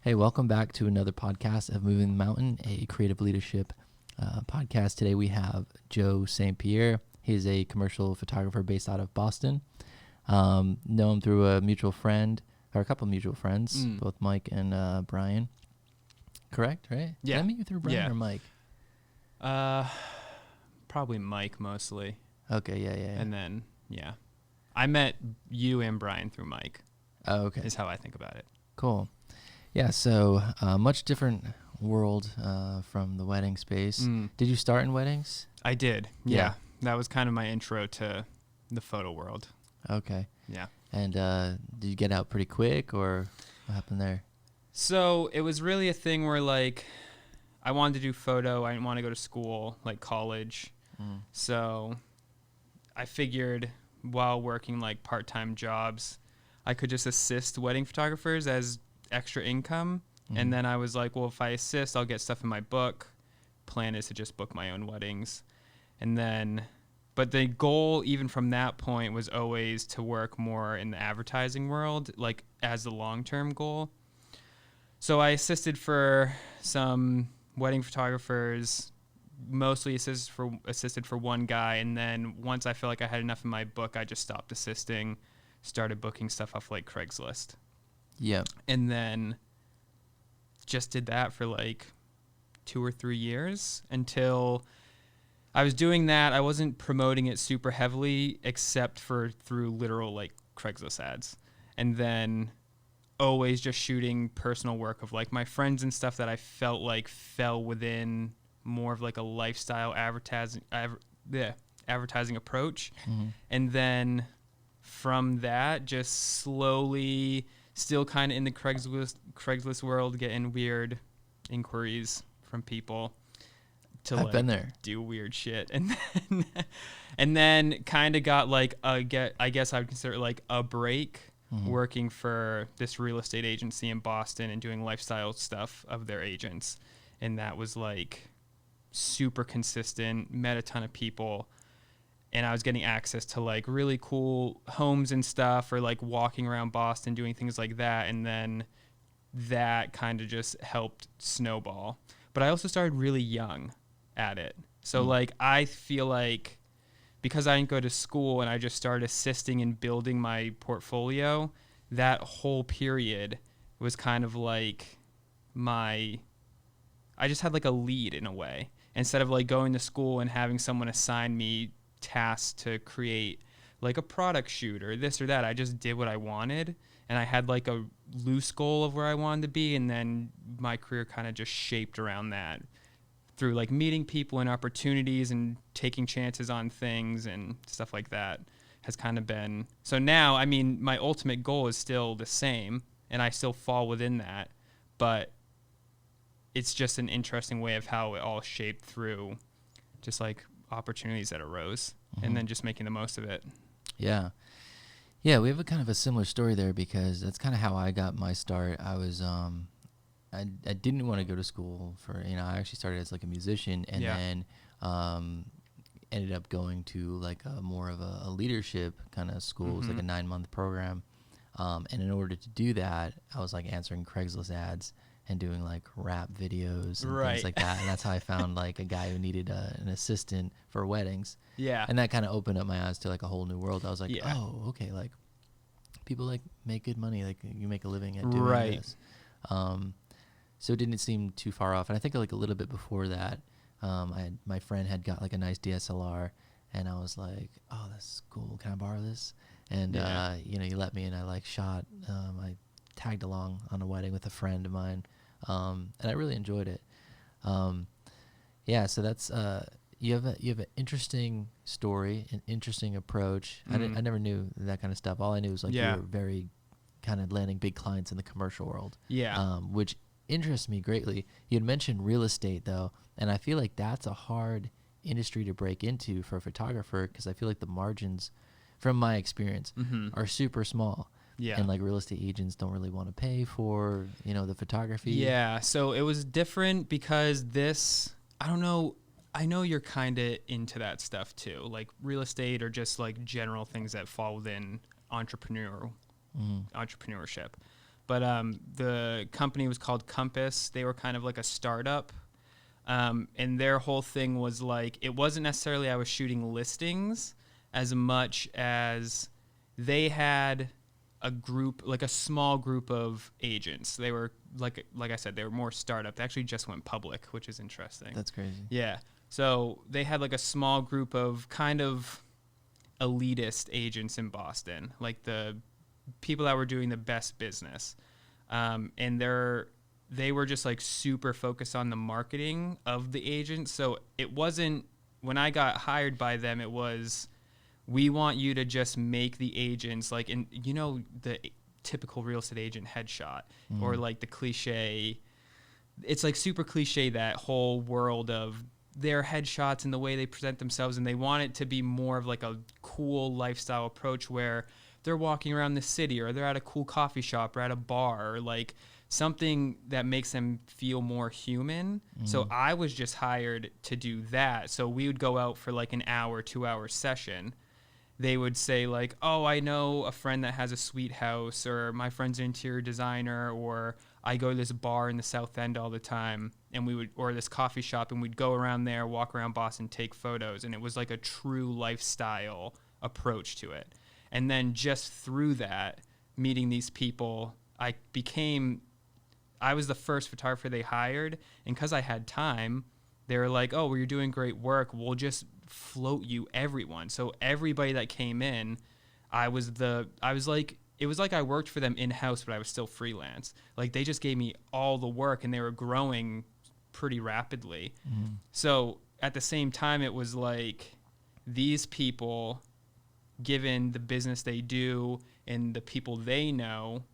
Hey, welcome back to another podcast of Moving the Mountain, a creative leadership podcast. Today we have Joe St. Pierre. He's a commercial photographer based out of Boston. Know him through a mutual friend, or a couple of mutual friends, both Mike and Brian. Correct, right? Yeah. Did I meet you through Brian Yeah. or Mike? Probably Mike mostly. Okay, yeah. And then, I met you and Brian through Mike. Oh, okay. Is how I think about it. Cool. Yeah, so much different world from the wedding space. Did you start in weddings? I did. Yeah. That was kind of my intro to the photo world. Okay. Yeah. And did you get out pretty quick, or what happened there? So it was really a thing where, like, I wanted to do photo. I didn't want to go to school, like college. So I figured while working, like, part-time jobs, I could just assist wedding photographers as extra income. And then I was like, well, if I assist, I'll get stuff in my book. Plan is to just book my own weddings. And then, but the goal even from that point was always to work more in the advertising world, like as the long-term goal. So I assisted for some wedding photographers, mostly assisted for one guy. And then once I felt like I had enough in my book, I just stopped assisting, started booking stuff off like Craigslist. Yeah. And then just did that for like 2 or 3 years until I was doing that. I wasn't promoting it super heavily except for through literal like Craigslist ads. And then always just shooting personal work of like my friends and stuff that I felt like fell within more of like a lifestyle advertising approach. And then from that, just slowly, still kind of in the Craigslist world, getting weird inquiries from people to I've been there. do weird shit, and then kind of got like I guess I would consider it like a break working for this real estate agency in Boston and doing lifestyle stuff of their agents, and that was like super consistent. Met a ton of people. And I was getting access to like really cool homes and stuff, or like walking around Boston doing things like that. And then that kind of just helped snowball. But I also started really young at it. So like I feel like because I didn't go to school and I just started assisting and building my portfolio, that whole period was kind of like I just had like a lead in a way. Instead of like going to school and having someone assign me tasks to create like a product shoot or this or that, I just did what I wanted, and I had like a loose goal of where I wanted to be, and then my career kind of just shaped around that through like meeting people and opportunities and taking chances on things and stuff like that has kind of been. So now, I mean, my ultimate goal is still the same and I still fall within that, but it's just an interesting way of how it all shaped through just like opportunities that arose and then just making the most of it. Yeah, we have a kind of a similar story there, because that's kind of how I got my start. I was I didn't want to go to school for, I actually started as like a musician, and then ended up going to like a more of a leadership kind of school. It was like a 9-month program, and in order to do that, I was like answering Craigslist ads and doing like rap videos and things like that. And that's how I found like a guy who needed an assistant for weddings. Yeah. And that kind of opened up my eyes to like a whole new world. I was like, oh, okay, like people like make good money. Like you make a living at doing this. So it didn't seem too far off. And I think like a little bit before that, my friend had got like a nice DSLR, and I was like, oh, that's cool. Can I borrow this? And, he let me, and I like shot, I tagged along on a wedding with a friend of mine, and I really enjoyed it. So that's you have an interesting story, an interesting approach. I never knew that kind of stuff. All I knew was like you were very kind of landing big clients in the commercial world, which interests me greatly. You had mentioned real estate though, and I feel like that's a hard industry to break into for a photographer, because I feel like the margins, from my experience, are super small. Yeah. And like real estate agents don't really want to pay for, the photography. Yeah. So it was different because I don't know. I know you're kind of into that stuff too, like real estate or just like general things that fall within entrepreneurship. but the company was called Compass. They were kind of like a startup. And their whole thing was like, it wasn't necessarily I was shooting listings as much as they had a group, like a small group of agents. They were like I said, they were more startup. They actually just went public, which is interesting. That's crazy. Yeah. So they had like a small group of kind of elitist agents in Boston, like the people that were doing the best business. And they were just like super focused on the marketing of the agents. So it wasn't, when I got hired by them, it was, we want you to just make the agents like, in, you know, the typical real estate agent headshot or like the cliche, it's like super cliche, that whole world of their headshots and the way they present themselves. And they want it to be more of like a cool lifestyle approach where they're walking around the city or they're at a cool coffee shop or at a bar or like something that makes them feel more human. So I was just hired to do that. So we would go out for like an hour, 2 hour session. They would say like, oh, I know a friend that has a sweet house, or my friend's an interior designer, or I go to this bar in the South End all the time, and we would, or this coffee shop, and we'd go around there, walk around Boston, take photos. And it was like a true lifestyle approach to it. And then just through that, meeting these people, I was the first photographer they hired. And because I had time, they were like, oh, well, you're doing great work. We'll just float you everyone. So everybody that came in, it was like I worked for them in-house, but I was still freelance. Like they just gave me all the work, and they were growing pretty rapidly. So at the same time, it was like these people, given the business they do and the people they know,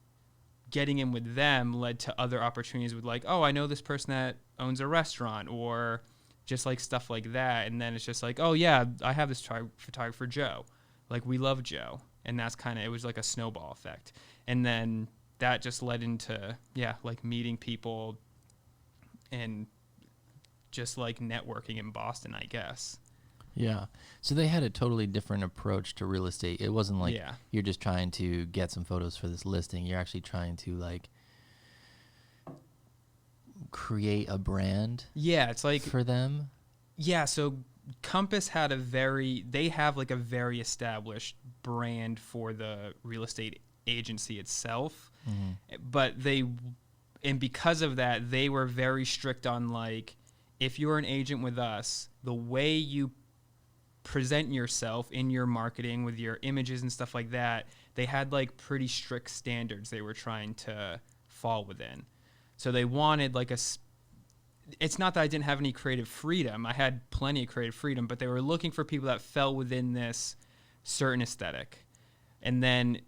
getting in with them led to other opportunities with like, oh, I know this person that owns a restaurant, or just like stuff like that. And then it's just like, oh yeah, I have this photographer, Joe. Like we love Joe. And that's kind of, it was like a snowball effect. And then that just led into, yeah, like meeting people and just like networking in Boston, I guess. Yeah. So they had a totally different approach to real estate. It wasn't like you're just trying to get some photos for this listing. You're actually trying to like create a brand. Yeah, it's like for them. Yeah, so Compass had they have like a very established brand for the real estate agency itself. But and because of that, they were very strict on like, if you're an agent with us, the way you present yourself in your marketing with your images and stuff like that, they had like pretty strict standards they were trying to fall within. So they wanted like it's not that I didn't have any creative freedom. I had plenty of creative freedom, but they were looking for people that fell within this certain aesthetic. And then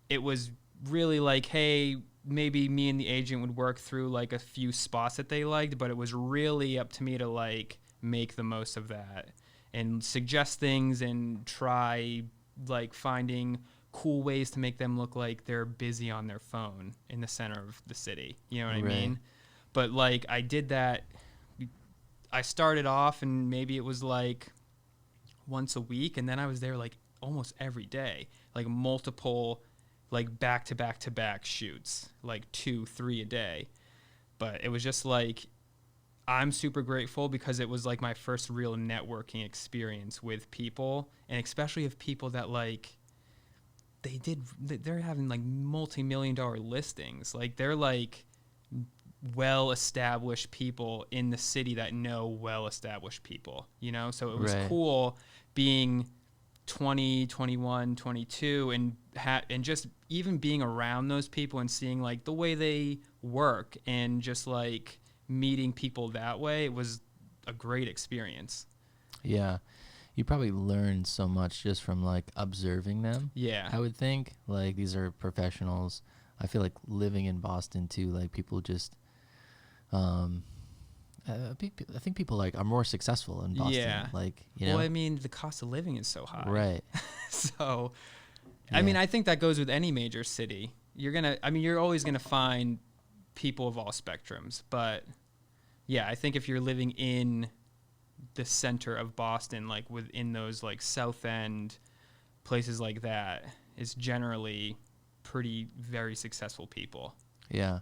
it was really like, hey, maybe me and the agent would work through like a few spots that they liked, but it was really up to me to like make the most of that and suggest things and try like finding cool ways to make them look like they're busy on their phone in the center of the city. You know what I mean? But like I did that. I started off and maybe it was like once a week, and then I was there like almost every day, like multiple like back-to-back shoots, like 2-3 a day. But it was just like, I'm super grateful because it was like my first real networking experience with people, and especially of people that like they're having like multi-million-dollar listings. Like they're like well-established people in the city that know well-established people, you know? So it was cool being 20, 21, 22 and just even being around those people and seeing like the way they work and just like meeting people that way. It was a great experience. Yeah. You probably learned so much just from like observing them. Yeah. I would think like these are professionals. I feel like living in Boston too, like people just I think people like are more successful in Boston. Yeah. Like, you know. Well, I mean, the cost of living is so high. Right. So, I mean, I think that goes with any major city. You're always going to find people of all spectrums. But, yeah, I think if you're living in the center of Boston, like within those like South End places like that, it's generally very successful people. Yeah.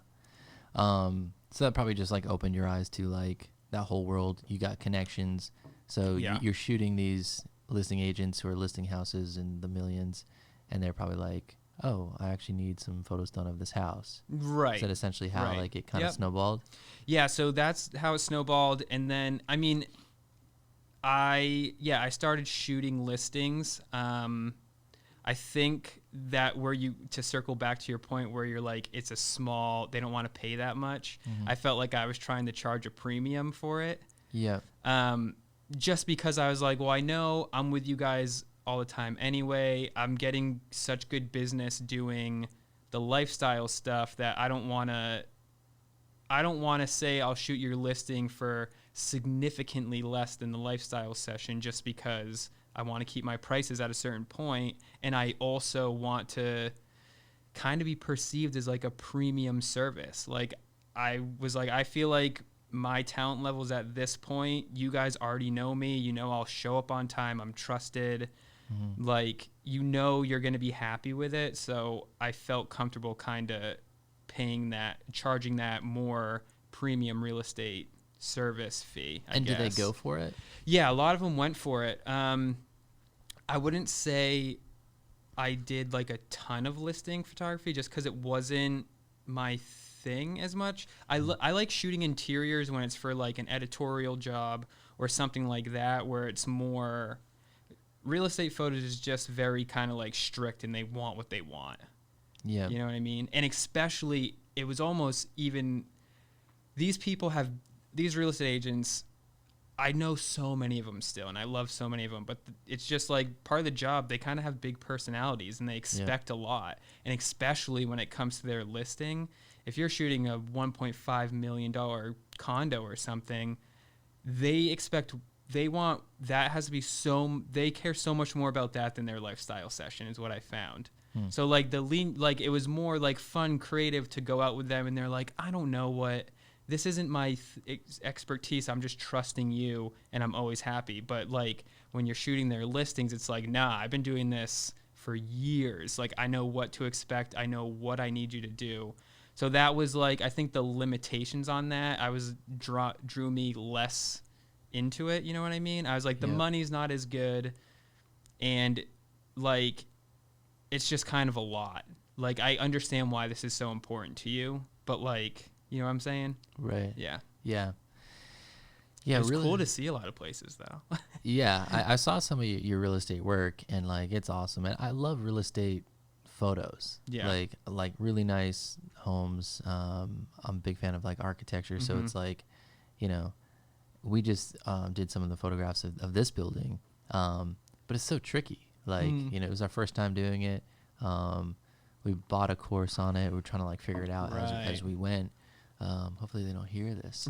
So that probably just like opened your eyes to like that whole world. You got connections. So you're shooting these listing agents who are listing houses in the millions, and they're probably like, oh, I actually need some photos done of this house. Right. Is that essentially how like it kind of snowballed? Yeah. So that's how it snowballed. And then, I mean, I started shooting listings. I think that to circle back to your point where you're like, it's a small, they don't want to pay that much. I felt like I was trying to charge a premium for it. Yeah. Just because I was like, well, I know I'm with you guys all the time anyway. I'm getting such good business doing the lifestyle stuff that I don't want to say I'll shoot your listing for significantly less than the lifestyle session just because I want to keep my prices at a certain point, and I also want to kind of be perceived as like a premium service. Like I was like, I feel like my talent levels at this point, you guys already know me. You know I'll show up on time. I'm trusted. Like, you know you're going to be happy with it. So I felt comfortable kind of charging that more premium real estate service fee, I guess. Did they go for it? Yeah, a lot of them went for it. I wouldn't say I did like a ton of listing photography just because it wasn't my thing as much. I like shooting interiors when it's for like an editorial job or something like that, where it's more real estate photos is just very kind of like strict and they want what they want. Yeah. You know what I mean? And especially it was almost even these real estate agents, I know so many of them still, and I love so many of them, but it's just like part of the job. They kind of have big personalities, and they expect a lot. And especially when it comes to their listing, if you're shooting a $1.5 million condo or something, they care so much more about that than their lifestyle session is what I found. So like it was more like fun, creative to go out with them, and they're like, I don't know what. This isn't my expertise. I'm just trusting you, and I'm always happy. But like when you're shooting their listings, it's like, nah, I've been doing this for years. Like I know what to expect. I know what I need you to do. So that was like, I think the limitations on that drew me less into it. You know what I mean? I was like, the money's not as good, and like it's just kind of a lot. Like I understand why this is so important to you, but like. You know what I'm saying? Right. Yeah. Yeah. Yeah. It's really cool to see a lot of places, though. Yeah. I saw some of your real estate work, and like it's awesome. And I love real estate photos. Yeah. Like really nice homes. I'm a big fan of like architecture, so it's like, you know, we just did some of the photographs of this building, but it's so tricky. Like you know, it was our first time doing it. We bought a course on it. We're trying to like figure it out as we went. Hopefully they don't hear this.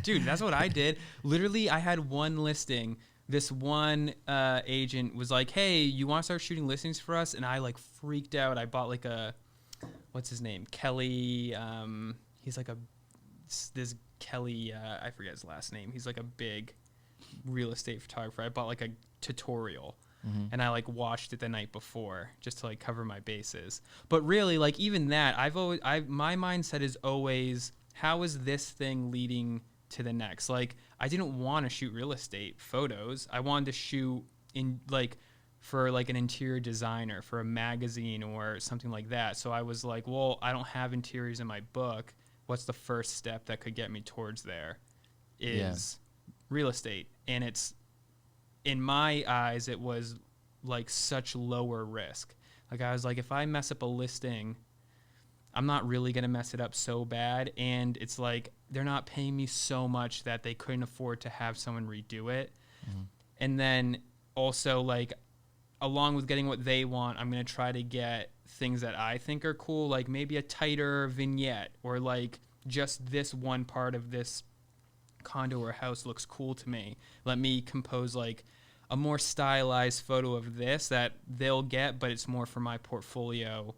Dude, that's what I did. Literally, I had one listing. This one agent was like, hey, you want to start shooting listings for us? And I like freaked out. I bought like what's his name? Kelly. He's like this Kelly, I forget his last name. He's like a big real estate photographer. I bought like a tutorial. And I like watched it the night before just to like cover my bases. But really, like even that, my mindset is always, how is this thing leading to the next? Like I didn't want to shoot real estate photos. I wanted to shoot in like for like an interior designer for a magazine or something like that. So I was like, well, I don't have interiors in my book. What's the first step that could get me towards there? Is real estate. And it's, in my eyes, it was like such lower risk. Like I was like, if I mess up a listing, I'm not really going to mess it up so bad. And it's like, they're not paying me so much that they couldn't afford to have someone redo it. And then also like, along with getting what they want, I'm going to try to get things that I think are cool, like maybe a tighter vignette, or like just this one part of this condo or house looks cool to me. Let me compose like a more stylized photo of this that they'll get, but it's more for my portfolio,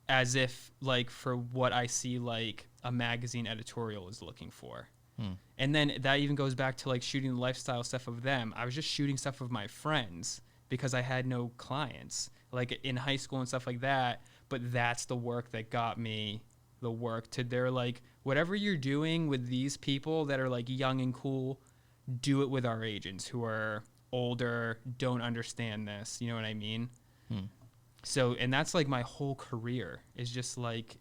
as if like for what I see like a magazine editorial is looking for. And then that even goes back to like shooting the lifestyle stuff of them. I was just shooting stuff of my friends because I had no clients like in high school and stuff like that. but that's the work that got me the work. To they're like, whatever you're doing with these people that are like young and cool, do it with our agents who are older, don't understand this. You know what I mean? So, and that's like my whole career is just like,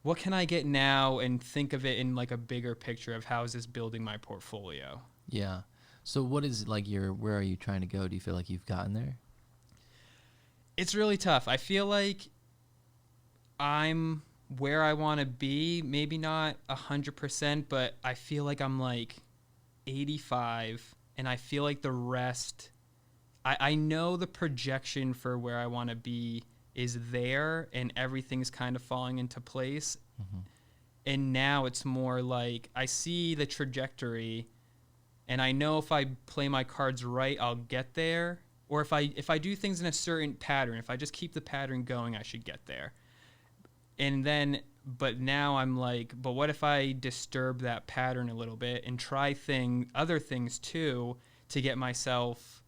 what can I get now, and think of it in like a bigger picture of how is this building my portfolio? Yeah. So what is like where are you trying to go? Do you feel like you've gotten there? It's really tough. I feel like I'm where I want to be, maybe not 100%, but I feel like I'm like 85, and I feel like the rest, I know the projection for where I want to be is there, and everything's kind of falling into place. And now it's more like I see the trajectory, and I know if I play my cards right, I'll get there. Or if I do things in a certain pattern, if I just keep the pattern going, I should get there. And then, but now I'm like, but what if I disturb that pattern a little bit and try other things too, to get myself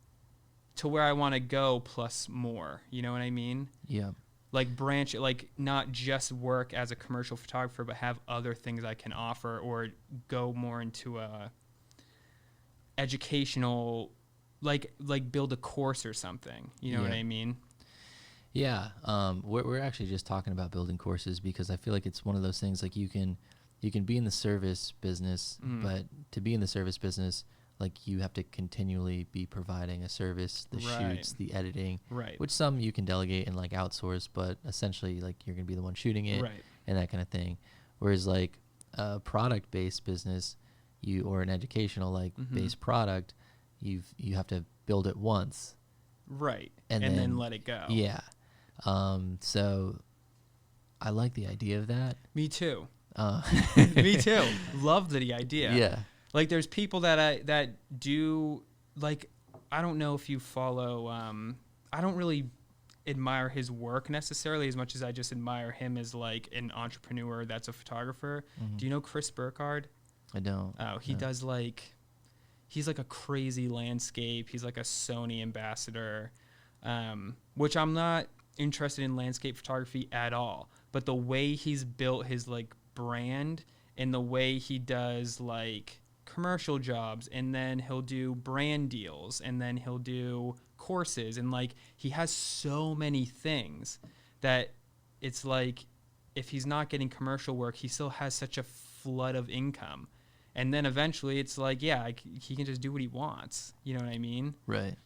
to where I want to go plus more. You know what I mean? Yeah. Like branch, like not just work as a commercial photographer, but have other things I can offer, or go more into a educational, like build a course or something. You know what I mean? Yeah. We're actually just talking about building courses, because I feel like it's one of those things, like you can be in the service business, but to be in the service business, like you have to continually be providing a service, the shoots, the editing, which some you can delegate and like outsource, but essentially like you're going to be the one shooting it and that kind of thing. Whereas like a product-based business, or an educational like based product, you have to build it once. And then let it go. Yeah. So I like the idea of that. Me too. Me too. Love the idea. Yeah. Like there's people that do, like, I don't know if you follow, I don't really admire his work necessarily as much as I just admire him as like an entrepreneur that's a photographer. Do you know Chris Burkhardt? I don't. Oh, he does like, he's like a crazy landscape. He's like a Sony ambassador, which I'm not interested in landscape photography at all. But the way he's built his like brand, and the way he does like commercial jobs, and then he'll do brand deals, and then he'll do courses, and like he has so many things that it's like if he's not getting commercial work, he still has such a flood of income. And then eventually it's like, yeah, he can just do what he wants. You know what I mean? Right.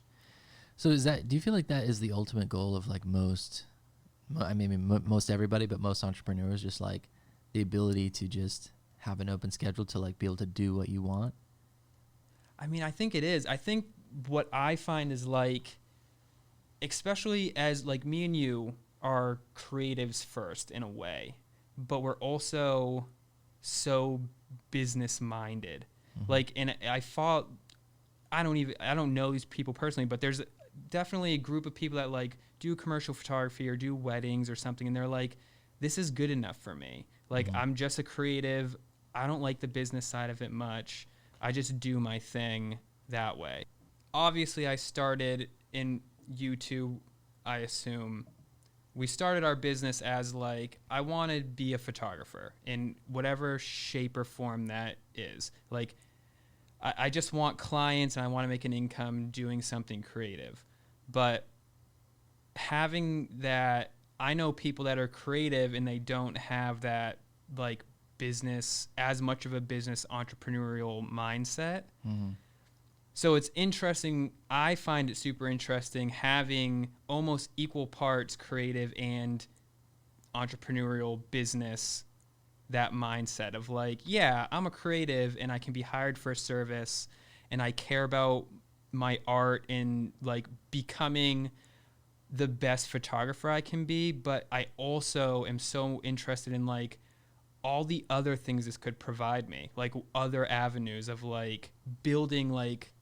So do you feel like that is the ultimate goal of like most everybody, but most entrepreneurs, just like the ability to just have an open schedule to like be able to do what you want? I mean, I think it is. I think what I find is like, especially as like me and you are creatives first in a way, but we're also so business minded. Like, and I don't know these people personally, but there's definitely a group of people that like do commercial photography or do weddings or something, and they're like, this is good enough for me. Like, I'm just a creative. I don't like the business side of it much. I just do my thing that way. Obviously, I started in YouTube, I assume. We started our business as like, I want to be a photographer in whatever shape or form that is. Like, I just want clients and I want to make an income doing something creative. But having that, I know people that are creative and they don't have that like business, as much of a business entrepreneurial mindset. So it's interesting. I find it super interesting having almost equal parts creative and entrepreneurial business, that mindset of like, yeah, I'm a creative and I can be hired for a service, and I care about my art and like becoming the best photographer I can be. But I also am so interested in like all the other things this could provide me, like other avenues of like building, like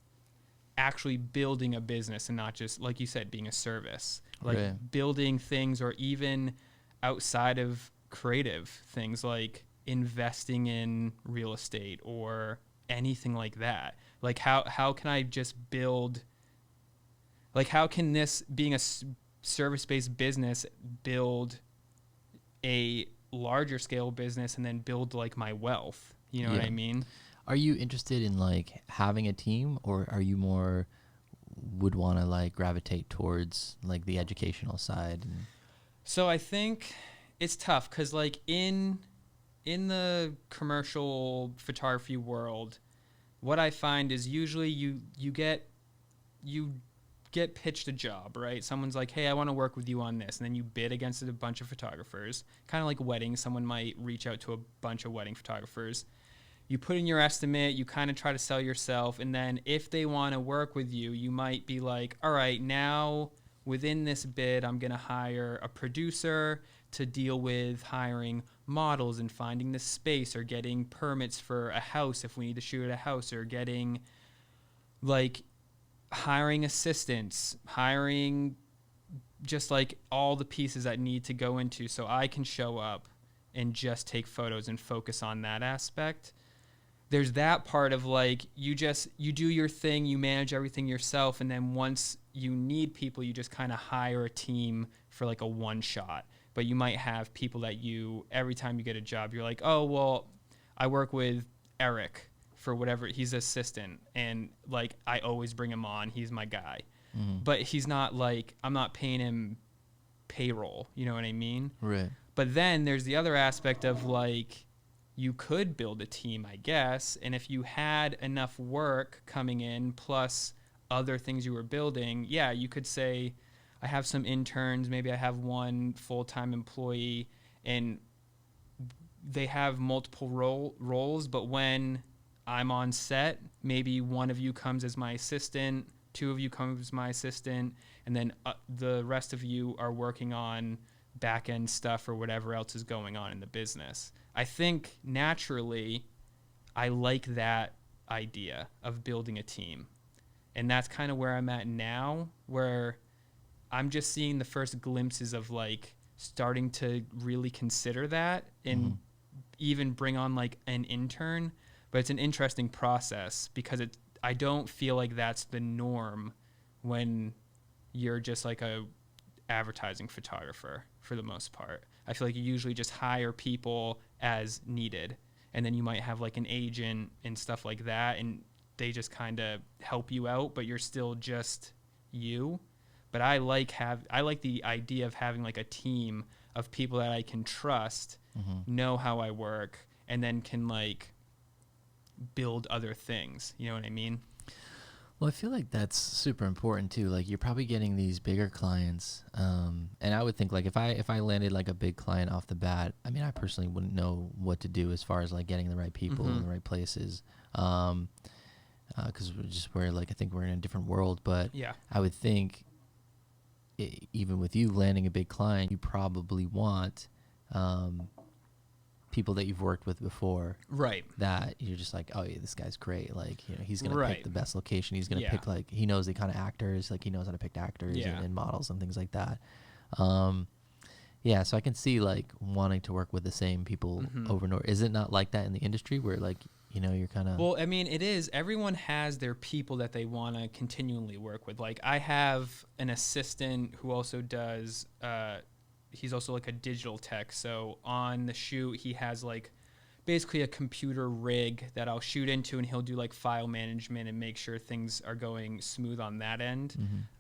actually building a business, and not just, like you said, being a service, like building things, or even outside of creative things like investing in real estate or anything like that. Like how can I just build, like how can this being service-based business build a larger scale business and then build like my wealth. You know what I mean? Are you interested in like having a team, or are you more would want to like gravitate towards like the educational side? So I think it's tough because like in the commercial photography world, what I find is usually you get pitched a job, right? Someone's like, hey, I want to work with you on this. And then you bid against a bunch of photographers, kind of like weddings. Someone might reach out to a bunch of wedding photographers. You put in your estimate, you kind of try to sell yourself. And then if they want to work with you, you might be like, all right, now within this bid, I'm going to hire a producer to deal with hiring models and finding the space, or getting permits for a house if we need to shoot at a house, or getting like hiring assistants, hiring just like all the pieces that need to go into so I can show up and just take photos and focus on that aspect. There's that part of like you do your thing, you manage everything yourself, and then once you need people, you just kind of hire a team for like a one shot. But you might have people that you, every time you get a job, you're like, oh, well, I work with Eric for whatever, he's assistant, and like I always bring him on, he's my guy. But he's not like, I'm not paying him payroll, you know what I mean? Right. But then there's the other aspect of like, you could build a team, I guess, and if you had enough work coming in plus other things you were building, yeah, you could say, I have some interns, maybe I have one full-time employee, and they have multiple roles, but when I'm on set, maybe one of you comes as my assistant, two of you come as my assistant, and then the rest of you are working on back-end stuff or whatever else is going on in the business. I think naturally I like that idea of building a team. And that's kind of where I'm at now, where I'm just seeing the first glimpses of like starting to really consider that and even bring on like an intern. But it's an interesting process because I don't feel like that's the norm when you're just like a advertising photographer for the most part. I feel like you usually just hire people as needed, and then you might have like an agent and stuff like that, and they just kind of help you out, but you're still just you. But I like the idea of having like a team of people that I can trust, know how I work, and then can like build other things. You know what I mean? Well, I feel like that's super important too. Like you're probably getting these bigger clients, and I would think like if I landed like a big client off the bat, I mean I personally wouldn't know what to do as far as like getting the right people in the right places, because we're like I think we're in a different world. But yeah, I would think even with you landing a big client, you probably want people that you've worked with before, right? That you're just like, oh yeah, this guy's great. Like, you know, he's gonna pick the best location. He's gonna pick like he knows the kind of actors. Like he knows how to pick actors and models and things like that. Yeah, so I can see like wanting to work with the same people over and over. Is it not like that in the industry where like you know you're kind of? Well, I mean, it is. Everyone has their people that they want to continually work with. Like I have an assistant who also does. He's also like a digital tech. So on the shoot, he has like basically a computer rig that I'll shoot into, and he'll do like file management and make sure things are going smooth on that end.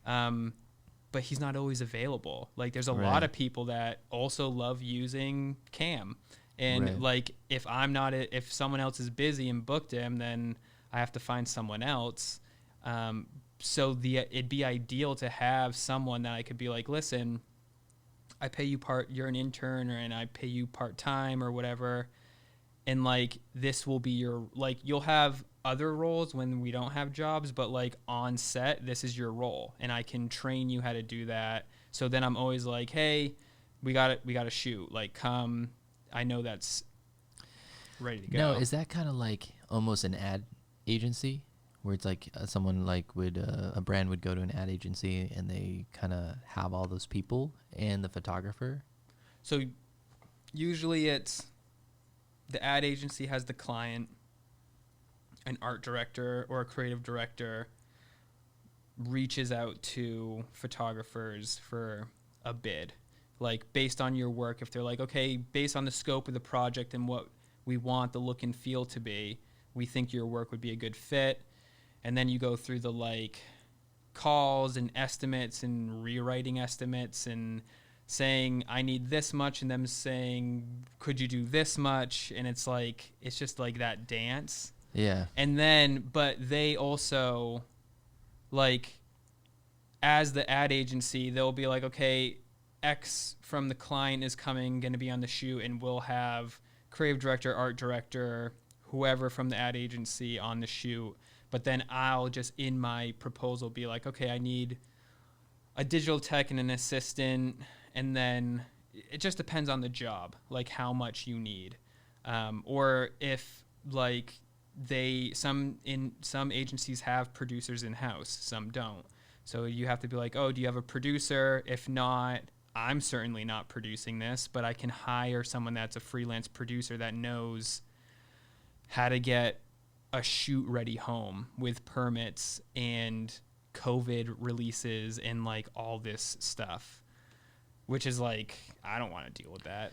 But he's not always available. Like there's a lot of people that also love using Cam. And like if if someone else is busy and booked him, then I have to find someone else. So it'd be ideal to have someone that I could be like, listen, I pay you you're an intern, and I pay you part-time or whatever. And like, this will be your, like, you'll have other roles when we don't have jobs, but like on set, this is your role, and I can train you how to do that. So then I'm always like, hey, we got to shoot, like, come, I know that's ready to go. No, is that kind of like almost an ad agency? Where it's like someone like a brand would go to an ad agency and they kind of have all those people and the photographer? So usually it's the ad agency has the client, an art director or a creative director, reaches out to photographers for a bid, like based on your work. If they're like, okay, based on the scope of the project and what we want the look and feel to be, we think your work would be a good fit. And then you go through the like calls and estimates and rewriting estimates and saying I need this much and them saying could you do this much, and it's just like that dance. Yeah. And then but they also, like, as the ad agency, they'll be like, okay, X from the client is going to be on the shoot, and we'll have creative director, art director, whoever from the ad agency on the shoot. But then I'll just in my proposal be like, okay, I need a digital tech and an assistant, and then it just depends on the job, like how much you need, or if like some agencies have producers in house, some don't. So you have to be like, oh, do you have a producer? If not, I'm certainly not producing this, but I can hire someone that's a freelance producer that knows how to get a shoot ready home with permits and COVID releases and like all this stuff, which is like, I don't want to deal with that.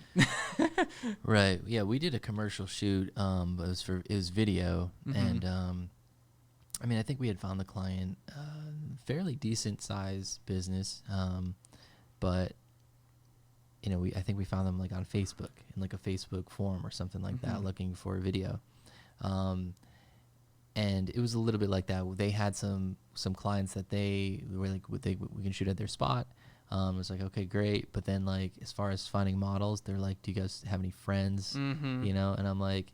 Right. Yeah, we did a commercial shoot, but it was video, and I mean, I think we had found the client fairly decent sized business, but you know, I think we found them like on Facebook in like a Facebook forum or something like that, looking for a video. And it was a little bit like that. They had some clients that they were like, we can shoot at their spot. It was like, okay, great. But then like, as far as finding models, they're like, do you guys have any friends? You know? And I'm like,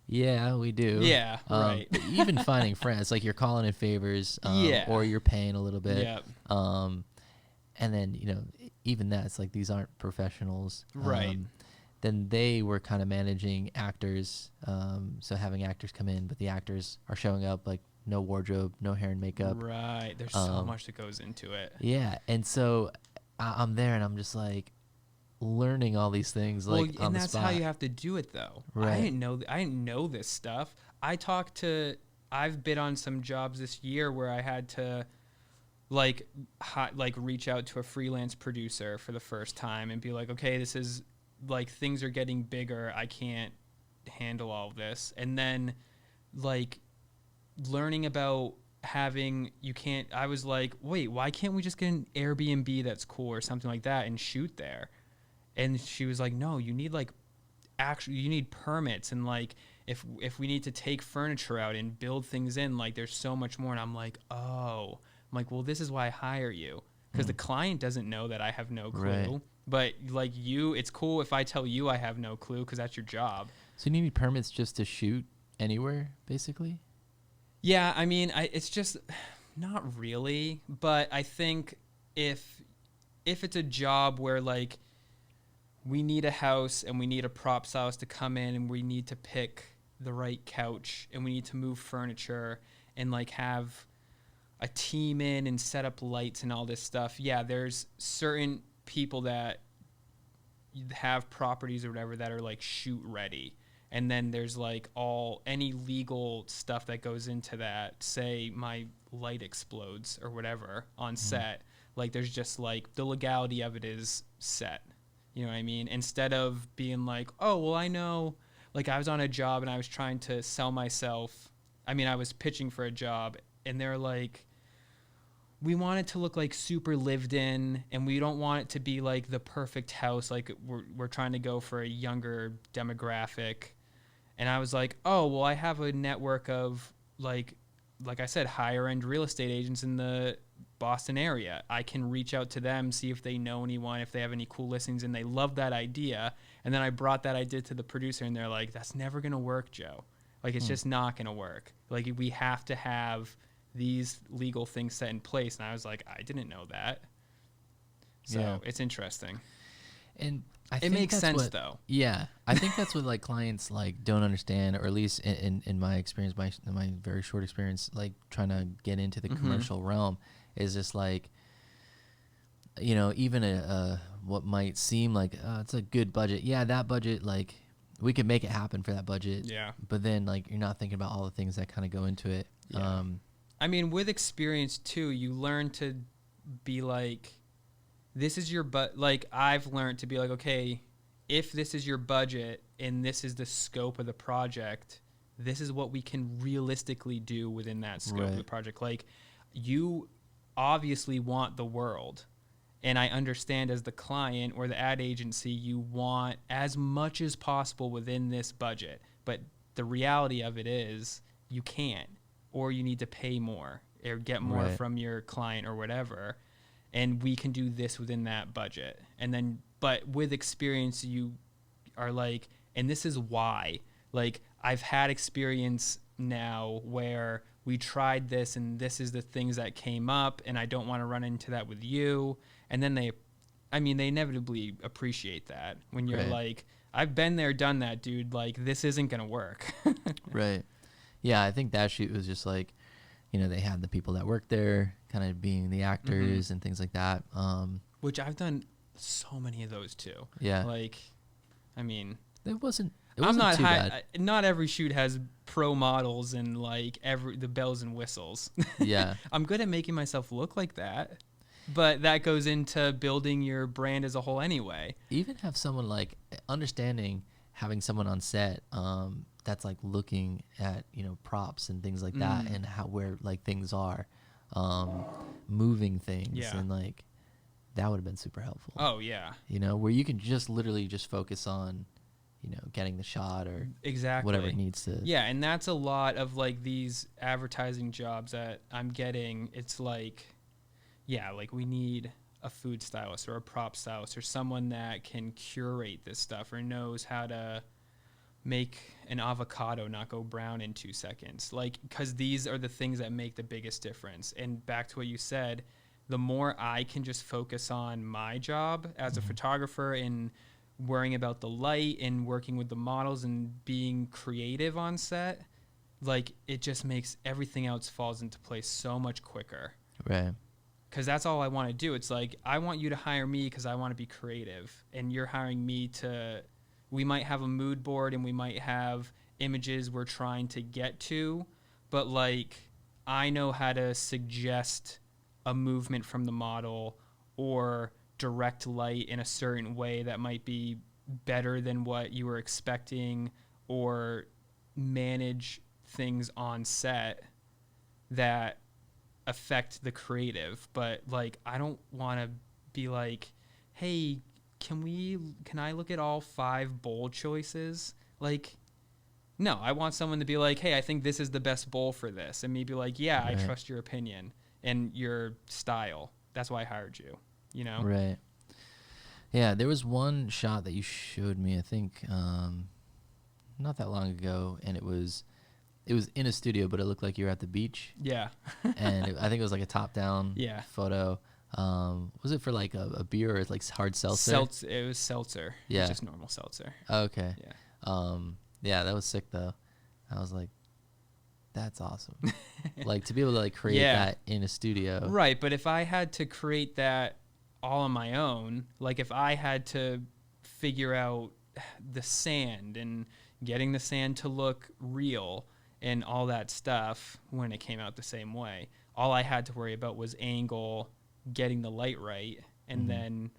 yeah, we do. Yeah, right. But even finding friends, like you're calling in favors, or you're paying a little bit. Yep. And then, you know, even that's like, these aren't professionals. Right. Then they were kind of managing actors, so having actors come in, but the actors are showing up like no wardrobe, no hair and makeup. Right. There's so much that goes into it. Yeah, and so I'm there, and I'm just like learning all these things, like on the spot. And that's how you have to do it, though. Right. I didn't know this stuff. I've bid on some jobs this year where I had to like reach out to a freelance producer for the first time and be like, okay, this is like, things are getting bigger. I can't handle all of this. And then like learning about I was like, wait, why can't we just get an Airbnb that's cool or something like that and shoot there? And she was like, no, you need like you need permits, and like if we need to take furniture out and build things in, like there's so much more. And I'm like, oh, well, this is why I hire you, because the client doesn't know that I have no clue. Right. But like it's cool if I tell you I have no clue, because that's your job. So you need permits just to shoot anywhere, basically? Yeah, I mean, it's just not really. But I think if it's a job where like we need a house and we need a props house to come in, and we need to pick the right couch, and we need to move furniture and like have a team in and set up lights and all this stuff. Yeah, there's certain people that have properties or whatever that are like shoot ready, and then there's like any legal stuff that goes into that. Say my light explodes or whatever on set, like there's just like the legality of it is set, you know what I mean? Instead of being like, oh well, I know, like I was on a job and I was trying to sell myself, I mean I was pitching for a job, and they're like, we want it to look like super lived in, and we don't want it to be like the perfect house. Like we're trying to go for a younger demographic. And I was like, oh, well, I have a network of like I said, higher end real estate agents in the Boston area. I can reach out to them, see if they know anyone, if they have any cool listings, and they love that idea. And then I brought that idea to the producer, and they're like, that's never going to work, Joe. Like, it's just not going to work. Like, we have to have these legal things set in place. And I was like, I didn't know that. So it's interesting. And it makes sense though. Yeah. I think that's what like clients like don't understand, or at least in my experience, my very short experience, like trying to get into the commercial realm, is just like, you know, even what might seem like it's a good budget. Yeah, that budget, like we could make it happen for that budget. Yeah. But then like you're not thinking about all the things that kind of go into it. Yeah. I mean, with experience too, you learn to be like, this is your like I've learned to be like, okay, if this is your budget and this is the scope of the project, this is what we can realistically do within that scope of the project. Like, you obviously want the world, and I understand as the client or the ad agency, you want as much as possible within this budget, but the reality of it is you can't, or you need to pay more or get more from your client or whatever, and we can do this within that budget. And then, but with experience, you are like, and this is why. Like, I've had experience now where we tried this and this is the things that came up, and I don't want to run into that with you. And then they inevitably appreciate that when you're like, I've been there, done that, dude. Like, this isn't going to work. Right. Yeah, I think that shoot was just like, you know, they had the people that worked there kind of being the actors and things like that. Which I've done so many of those too. Yeah. Like, I mean, it wasn't I'm not too bad. Not every shoot has pro models and like the bells and whistles. Yeah. I'm good at making myself look like that, but that goes into building your brand as a whole anyway. Even have someone like understanding having someone on set that's like looking at, you know, props and things like that and how where like things are moving things and like that would have been super helpful. Oh yeah. You know, where you can just literally just focus on, you know, getting the shot or whatever it needs to. Yeah, and that's a lot of like these advertising jobs that I'm getting. It's like, yeah, like we need a food stylist or a prop stylist or someone that can curate this stuff or knows how to make an avocado not go brown in 2 seconds. Like, because these are the things that make the biggest difference. And back to what you said, the more I can just focus on my job as a photographer and worrying about the light and working with the models and being creative on set, like it just makes everything else falls into place so much quicker. Right. Because that's all I want to do. It's like, I want you to hire me because I want to be creative, and you're hiring me to, we might have a mood board and we might have images we're trying to get to, but like I know how to suggest a movement from the model or direct light in a certain way that might be better than what you were expecting, or manage things on set that affect the creative. But like, I don't want to be like, hey, can I look at all 5 bowl choices? Like, no, I want someone to be like, hey, I think this is the best bowl for this, and me be like, yeah, I trust your opinion and your style. That's why I hired you, you know? Right. Yeah, there was one shot that you showed me, I think, not that long ago, and it was in a studio, but it looked like you were at the beach. Yeah. And I think it was like a top-down photo. Was it for like a beer or like hard seltzer? It was seltzer. Yeah. It was just normal seltzer. Oh, okay. Yeah. Yeah, that was sick though. I was like, that's awesome. Like to be able to like create that in a studio. Right, but if I had to create that all on my own, like if I had to figure out the sand and getting the sand to look real and all that stuff when it came out the same way, all I had to worry about was angle, getting the light right, and then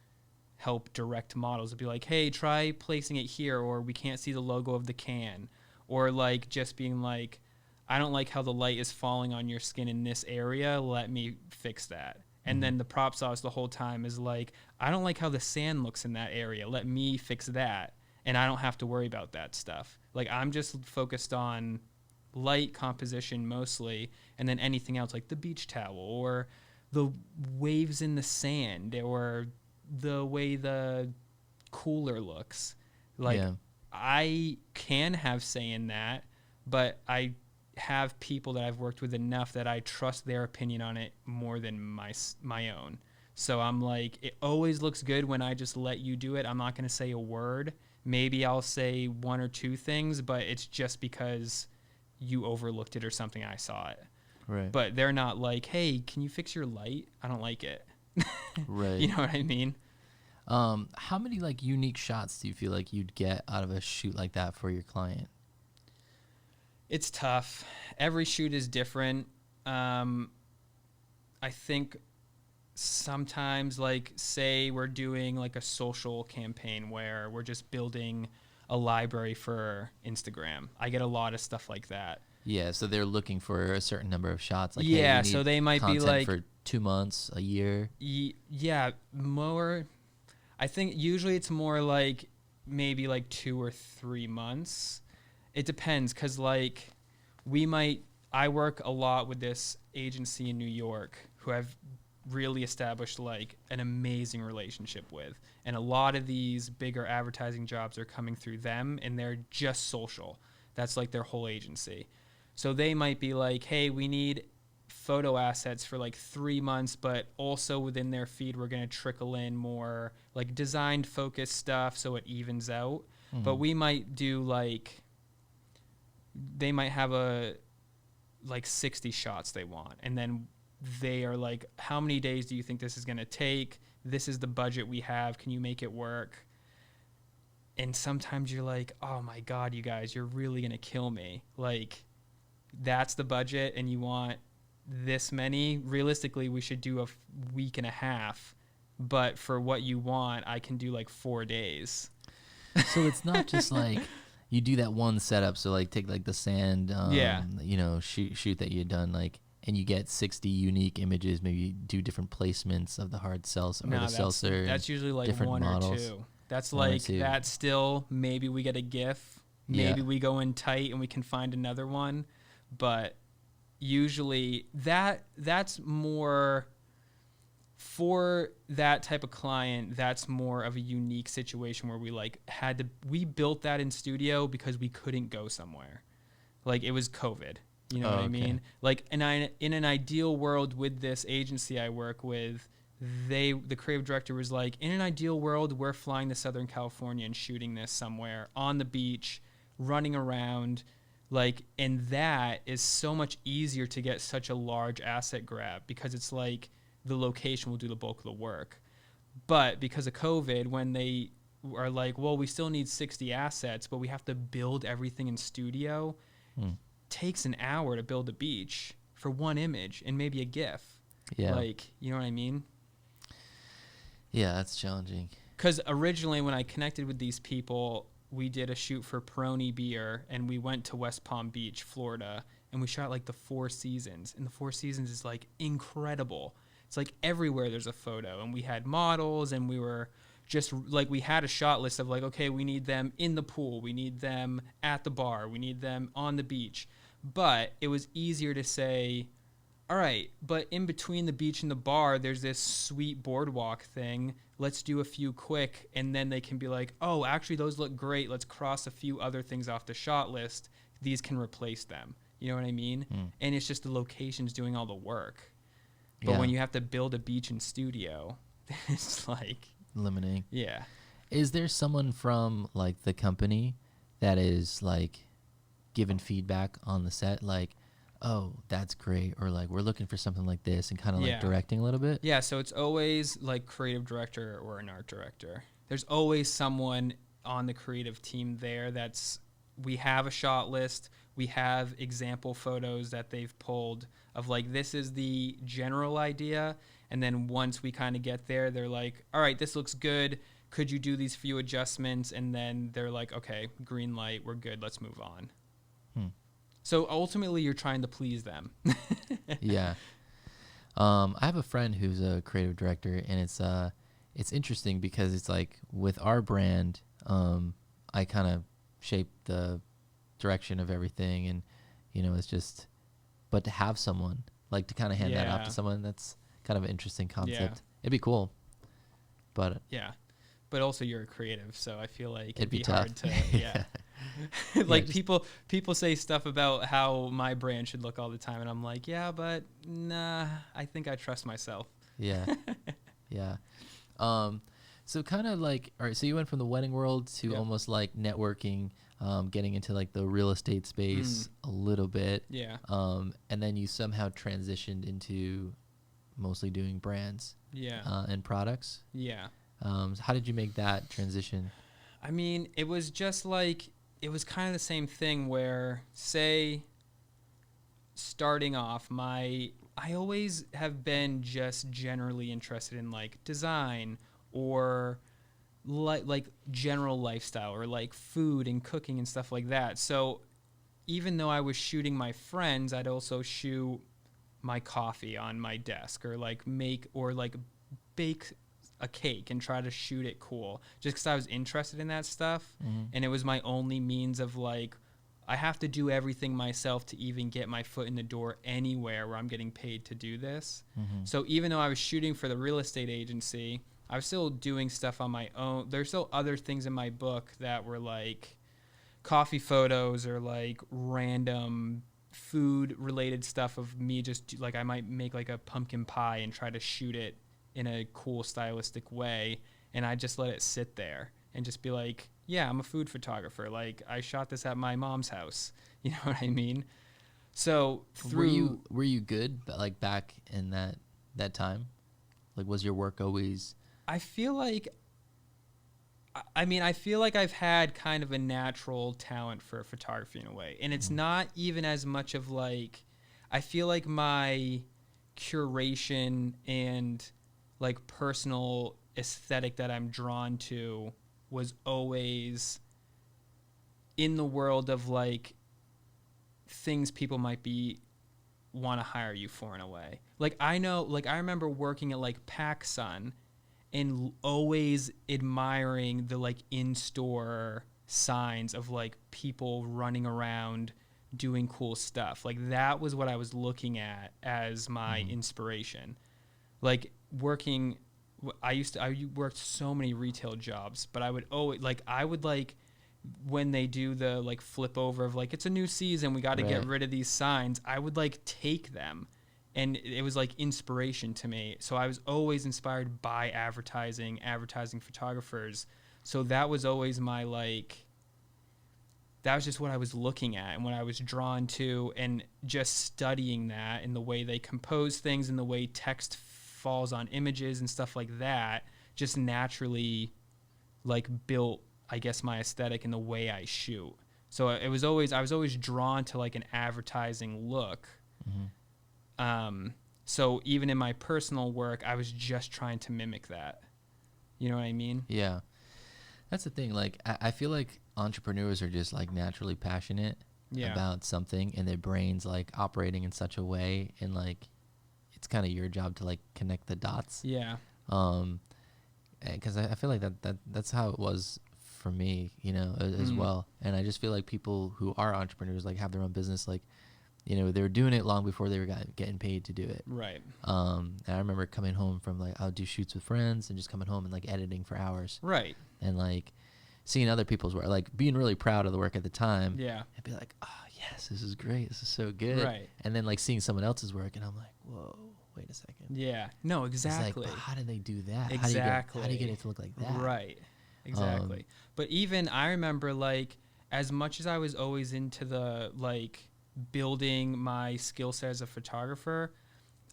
help direct models to be like, hey, try placing it here, or we can't see the logo of the can, or like just being like, I don't like how the light is falling on your skin in this area, let me fix that. And then the prop stylist the whole time is like, I don't like how the sand looks in that area, let me fix that, and I don't have to worry about that stuff. Like, I'm just focused on light composition mostly, and then anything else like the beach towel or the waves in the sand or the way the cooler looks. Like, I can have say in that, but I have people that I've worked with enough that I trust their opinion on it more than my own. So I'm like, it always looks good when I just let you do it. I'm not going to say a word. Maybe I'll say 1 or 2 things, but it's just because you overlooked it or something, I saw it. Right. But they're not like, hey, can you fix your light? I don't like it. Right. You know what I mean? How many like unique shots do you feel like you'd get out of a shoot like that for your client? It's tough. Every shoot is different. I think sometimes, like, say we're doing like a social campaign where we're just building a library for Instagram. I get a lot of stuff like that. Yeah, so they're looking for a certain number of shots. Like, hey, Yeah, we so need they might be content like, for 2 months, a year. yeah, more. I think usually it's more like maybe like 2 or 3 months. It depends, because like I work a lot with this agency in New York who I've really established like an amazing relationship with. And a lot of these bigger advertising jobs are coming through them, and they're just social. That's like their whole agency. So they might be like, hey, we need photo assets for like 3 months, but also within their feed, we're going to trickle in more like designed focused stuff so it evens out. Mm-hmm. But we might do like, they might have like 60 shots they want. And then they are like, how many days do you think this is going to take? This is the budget we have. Can you make it work? And sometimes you're like, oh my God, you guys, you're really going to kill me. Like, that's the budget and you want this many. Realistically, we should do a week and a half. But for what you want, I can do like 4 days. So it's not just like you do that one setup. So like take like the sand, shoot that you had done, like, and you get 60 unique images. Maybe do different placements of the hard seltzer or the seltzer. That's usually like one models. or two. That's like, that's still, maybe we get a GIF. Maybe we go in tight and we can find another one. But usually that's more for that type of client. That's more of a unique situation where we like we built that in studio because we couldn't go somewhere. Like, it was COVID. You know what I mean? Like, in an ideal world with this agency I work with, the creative director was like, in an ideal world, we're flying to Southern California and shooting this somewhere on the beach, running around. Like, and that is so much easier to get such a large asset grab because it's like the location will do the bulk of the work. But because of COVID, when they are like, well, we still need 60 assets, but we have to build everything in studio, takes an hour to build a beach for one image and maybe a GIF. Yeah. Like, you know what I mean? Yeah, that's challenging. Because originally when I connected with these people, we did a shoot for Peroni Beer, and we went to West Palm Beach, Florida, and we shot like the Four Seasons. And the Four Seasons is like incredible. It's like everywhere there's a photo, and we had models, and we were just like, we had a shot list of like, okay, we need them in the pool, we need them at the bar, we need them on the beach. But it was easier to say, all right, but in between the beach and the bar, there's this sweet boardwalk thing. Let's do a few quick, and then they can be like, oh, actually, those look great. Let's cross a few other things off the shot list. These can replace them. You know what I mean? And it's just the locations doing all the work. But when you have to build a beach in studio, it's like limiting. Yeah. Is there someone from like the company that is like giving feedback on the set, like, oh, that's great, or like, we're looking for something like this, and kind of like directing a little bit? Yeah, so it's always like creative director or an art director. There's always someone on the creative team there we have a shot list, we have example photos that they've pulled of like, this is the general idea, and then once we kind of get there, they're like, all right, this looks good, could you do these few adjustments? And then they're like, okay, green light, we're good, let's move on. So ultimately, you're trying to please them. Yeah. I have a friend who's a creative director, and it's interesting because it's like with our brand, I kind of shape the direction of everything, and it's just, but to have someone like to kind of hand that off to someone, that's kind of an interesting concept. Yeah. It'd be cool, but but also you're a creative, so I feel like it'd be hard tough. to like people say stuff about how my brand should look all the time, and I'm like, yeah, but nah, I think I trust myself. Yeah. So kind of like, all right, so you went from the wedding world to almost like networking, getting into like the real estate space a little bit. Yeah. And then you somehow transitioned into mostly doing brands. Yeah. And products. Yeah. So how did you make that transition? I mean, it was just like, it was kind of the same thing where, say, starting off, I always have been just generally interested in like design or like general lifestyle or like food and cooking and stuff like that. So even though I was shooting my friends, I'd also shoot my coffee on my desk or like bake a cake and try to shoot it cool just because I was interested in that stuff. And it was my only means of like, I have to do everything myself to even get my foot in the door anywhere where I'm getting paid to do this. So even though I was shooting for the real estate agency, I was still doing stuff on my own. There's still other things in my book that were like coffee photos or like random food related stuff of me just like I might make like a pumpkin pie and try to shoot it in a cool stylistic way, and I just let it sit there and just be like, yeah, I'm a food photographer, like I shot this at my mom's house, you know what I mean? So were you good like back in that time? Like was your work always I feel like I've had kind of a natural talent for photography in a way. And it's not even as much of like, I feel like my curation and like personal aesthetic that I'm drawn to was always in the world of like things people might want to hire you for in a way. Like I know, like I remember working at like PacSun and always admiring the like in-store signs of like people running around doing cool stuff. Like that was what I was looking at as my inspiration. Like working, I worked so many retail jobs, but I would always like when they do the like flip over of like, it's a new season, we got to get rid of these signs. I would like take them. And it was like inspiration to me. So I was always inspired by advertising photographers. So that was always my like, that was just what I was looking at and what I was drawn to, and just studying that and the way they compose things and the way text falls on images and stuff like that just naturally like built, I guess, my aesthetic and the way I shoot. So I was always drawn to like an advertising look. So even in my personal work, I was just trying to mimic that. You know what I mean? Yeah. That's the thing. Like, I feel like entrepreneurs are just like naturally passionate about something, and their brains like operating in such a way, and like, it's kind of your job to like connect the dots. Yeah. Because I feel like that's how it was for me, you know, as well. And I just feel like people who are entrepreneurs, like have their own business, like, you know, they were doing it long before they were getting paid to do it. Right. And I remember coming home from like, I would do shoots with friends and just coming home and like editing for hours. Right. And like seeing other people's work, like being really proud of the work at the time. Yeah. And be like, oh yes, this is great. This is so good. Right. And then like seeing someone else's work and I'm like, whoa, wait a second. Yeah. No, exactly. It's like, how did they do that? Exactly. How do you get it to look like that? Right. Exactly. But even I remember like, as much as I was always into the like building my skill set as a photographer,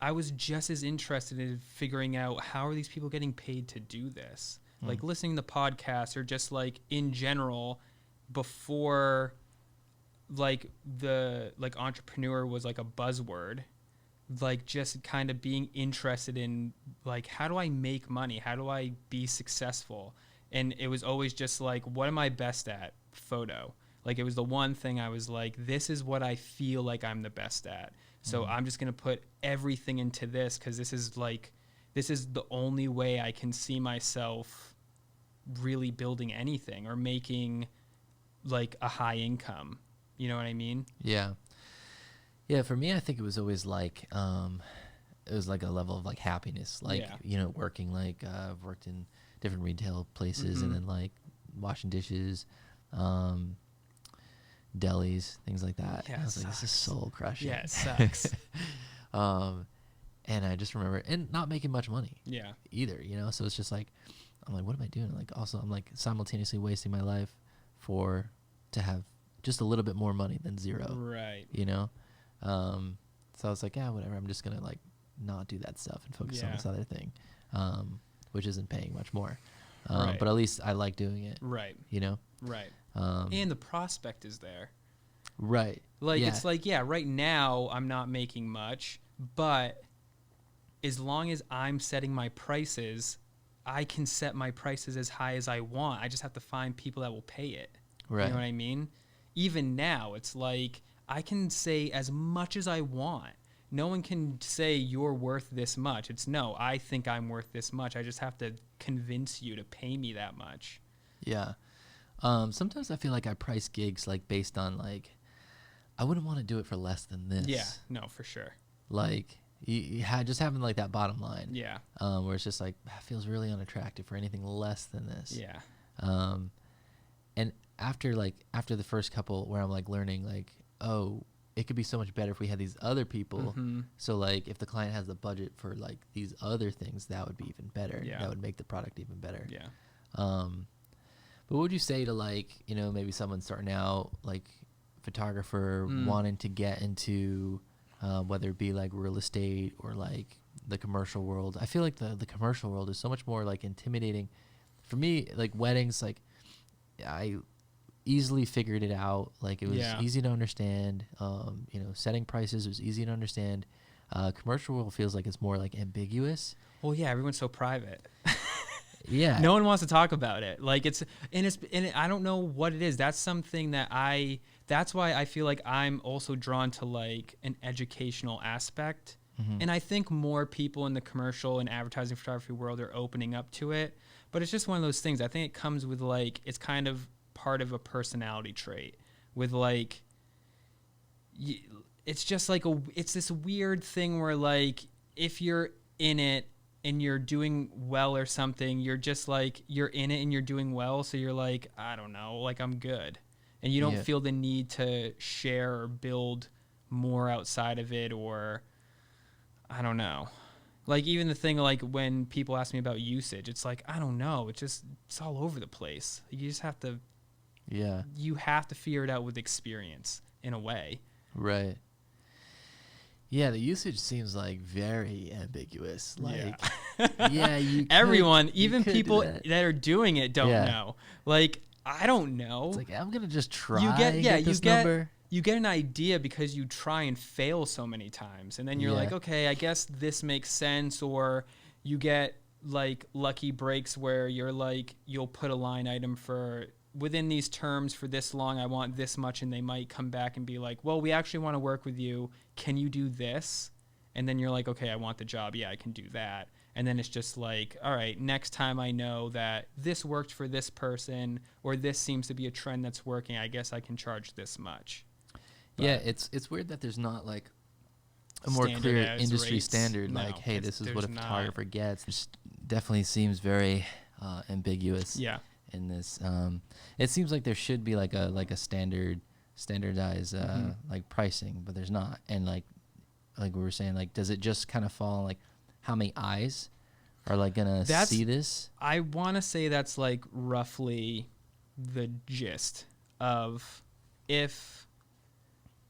I was just as interested in figuring out how are these people getting paid to do this. Like listening to podcasts or just like in general, before like the like entrepreneur was like a buzzword, like just kind of being interested in like, how do I make money? How do I be successful? And it was always just like, what am I best at? Photo. Like it was the one thing I was like, this is what I feel like I'm the best at. So I'm just going to put everything into this, because this is the only way I can see myself really building anything or making like a high income. You know what I mean? Yeah. Yeah. For me, I think it was always like, it was like a level of like happiness, like, you know, working, like, I've worked in different retail places and then like washing dishes, delis, things like that. Yeah, I was like, this is soul crushing. Yeah, it sucks. And I just remember, and not making much money either, you know? So it's just like, I'm like, what am I doing? Like, also, I'm like simultaneously wasting my life to have just a little bit more money than zero. Right. You know? So I was like, yeah, whatever. I'm just going to like not do that stuff and focus on this other thing, which isn't paying much more. But at least I like doing it. Right. You know? Right. And the prospect is there. Right. Like, it's like, yeah, right now I'm not making much, but as long as I'm setting my prices, I can set my prices as high as I want. I just have to find people that will pay it. Right. You know what I mean? Even now, it's like I can say as much as I want. No one can say you're worth this much. It's no, I think I'm worth this much. I just have to convince you to pay me that much. Yeah. Sometimes I feel like I price gigs like based on like, I wouldn't want to do it for less than this. Yeah, no, for sure. Like just having like that bottom line. Yeah. Where it's just like, that feels really unattractive for anything less than this. Yeah. And after the first couple where I'm like learning like, oh, it could be so much better if we had these other people. Mm-hmm. So like if the client has the budget for like these other things, that would be even better. Yeah. That would make the product even better. Yeah. But what would you say to like, you know, maybe someone starting out, like photographer wanting to get into whether it be like real estate or like the commercial world? I feel like the commercial world is so much more like intimidating. For me, like weddings, like I easily figured it out. Like it was easy to understand. You know, setting prices was easy to understand. Commercial world feels like it's more like ambiguous. Well, yeah, everyone's so private. Yeah. No one wants to talk about it. Like I don't know what it is. That's something that's why I feel like I'm also drawn to like an educational aspect. Mm-hmm. And I think more people in the commercial and advertising photography world are opening up to it. But it's just one of those things. I think it comes with like, it's kind of part of a personality trait with like, it's just like it's this weird thing where like, if you're in it and you're doing well or something, you're just like, you're in it and you're doing well. So you're like, I don't know, like I'm good. And you don't feel the need to share or build more outside of it, or I don't know. Like even the thing, like when people ask me about usage, it's like, I don't know. It's all over the place. You just have to, you have to figure it out with experience in a way. Right. Yeah, the usage seems like very ambiguous. Like, everyone, even people that are doing it don't know. Like, I don't know. It's like, I'm going to just try number. You get an idea because you try and fail so many times. And then you're like, okay, I guess this makes sense. Or you get like lucky breaks where you're like, you'll put a line item for within these terms for this long, I want this much. And they might come back and be like, well, we actually want to work with you. Can you do this? And then you're like, okay, I want the job. Yeah, I can do that. And then it's just like, all right, next time I know that this worked for this person, or this seems to be a trend that's working, I guess I can charge this much. But yeah, it's weird that there's not like a more clear industry rates. Standard, no, like, hey, this is what a photographer gets. It definitely seems very ambiguous. Yeah. In this, it seems like there should be like a standardized like pricing, but there's not. And like we were saying, like, does it just kind of fall on like how many eyes are like gonna see this? I want to say that's like roughly the gist of if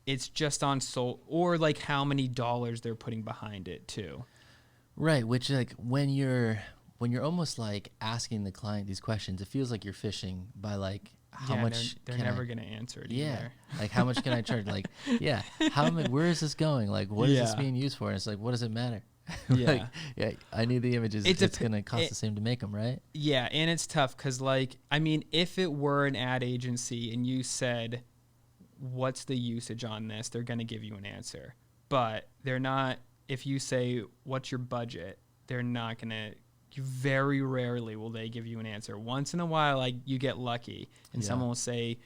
it's just on soul, or like how many dollars they're putting behind it too. Right, which like when you're almost like asking the client these questions, it feels like you're fishing by like how much they're never gonna answer it either. Like how much can I charge? Like where is this going? Like what is this being used for? And it's like, what does it matter? Like, I need the images. It's gonna cost the same to make them, right? Yeah, and it's tough because like, I mean, if it were an ad agency and you said, what's the usage on this, they're gonna give you an answer. But they're not. If you say, what's your budget, they're not gonna. Very rarely will they give you an answer. Once in a while, like you get lucky and someone will say,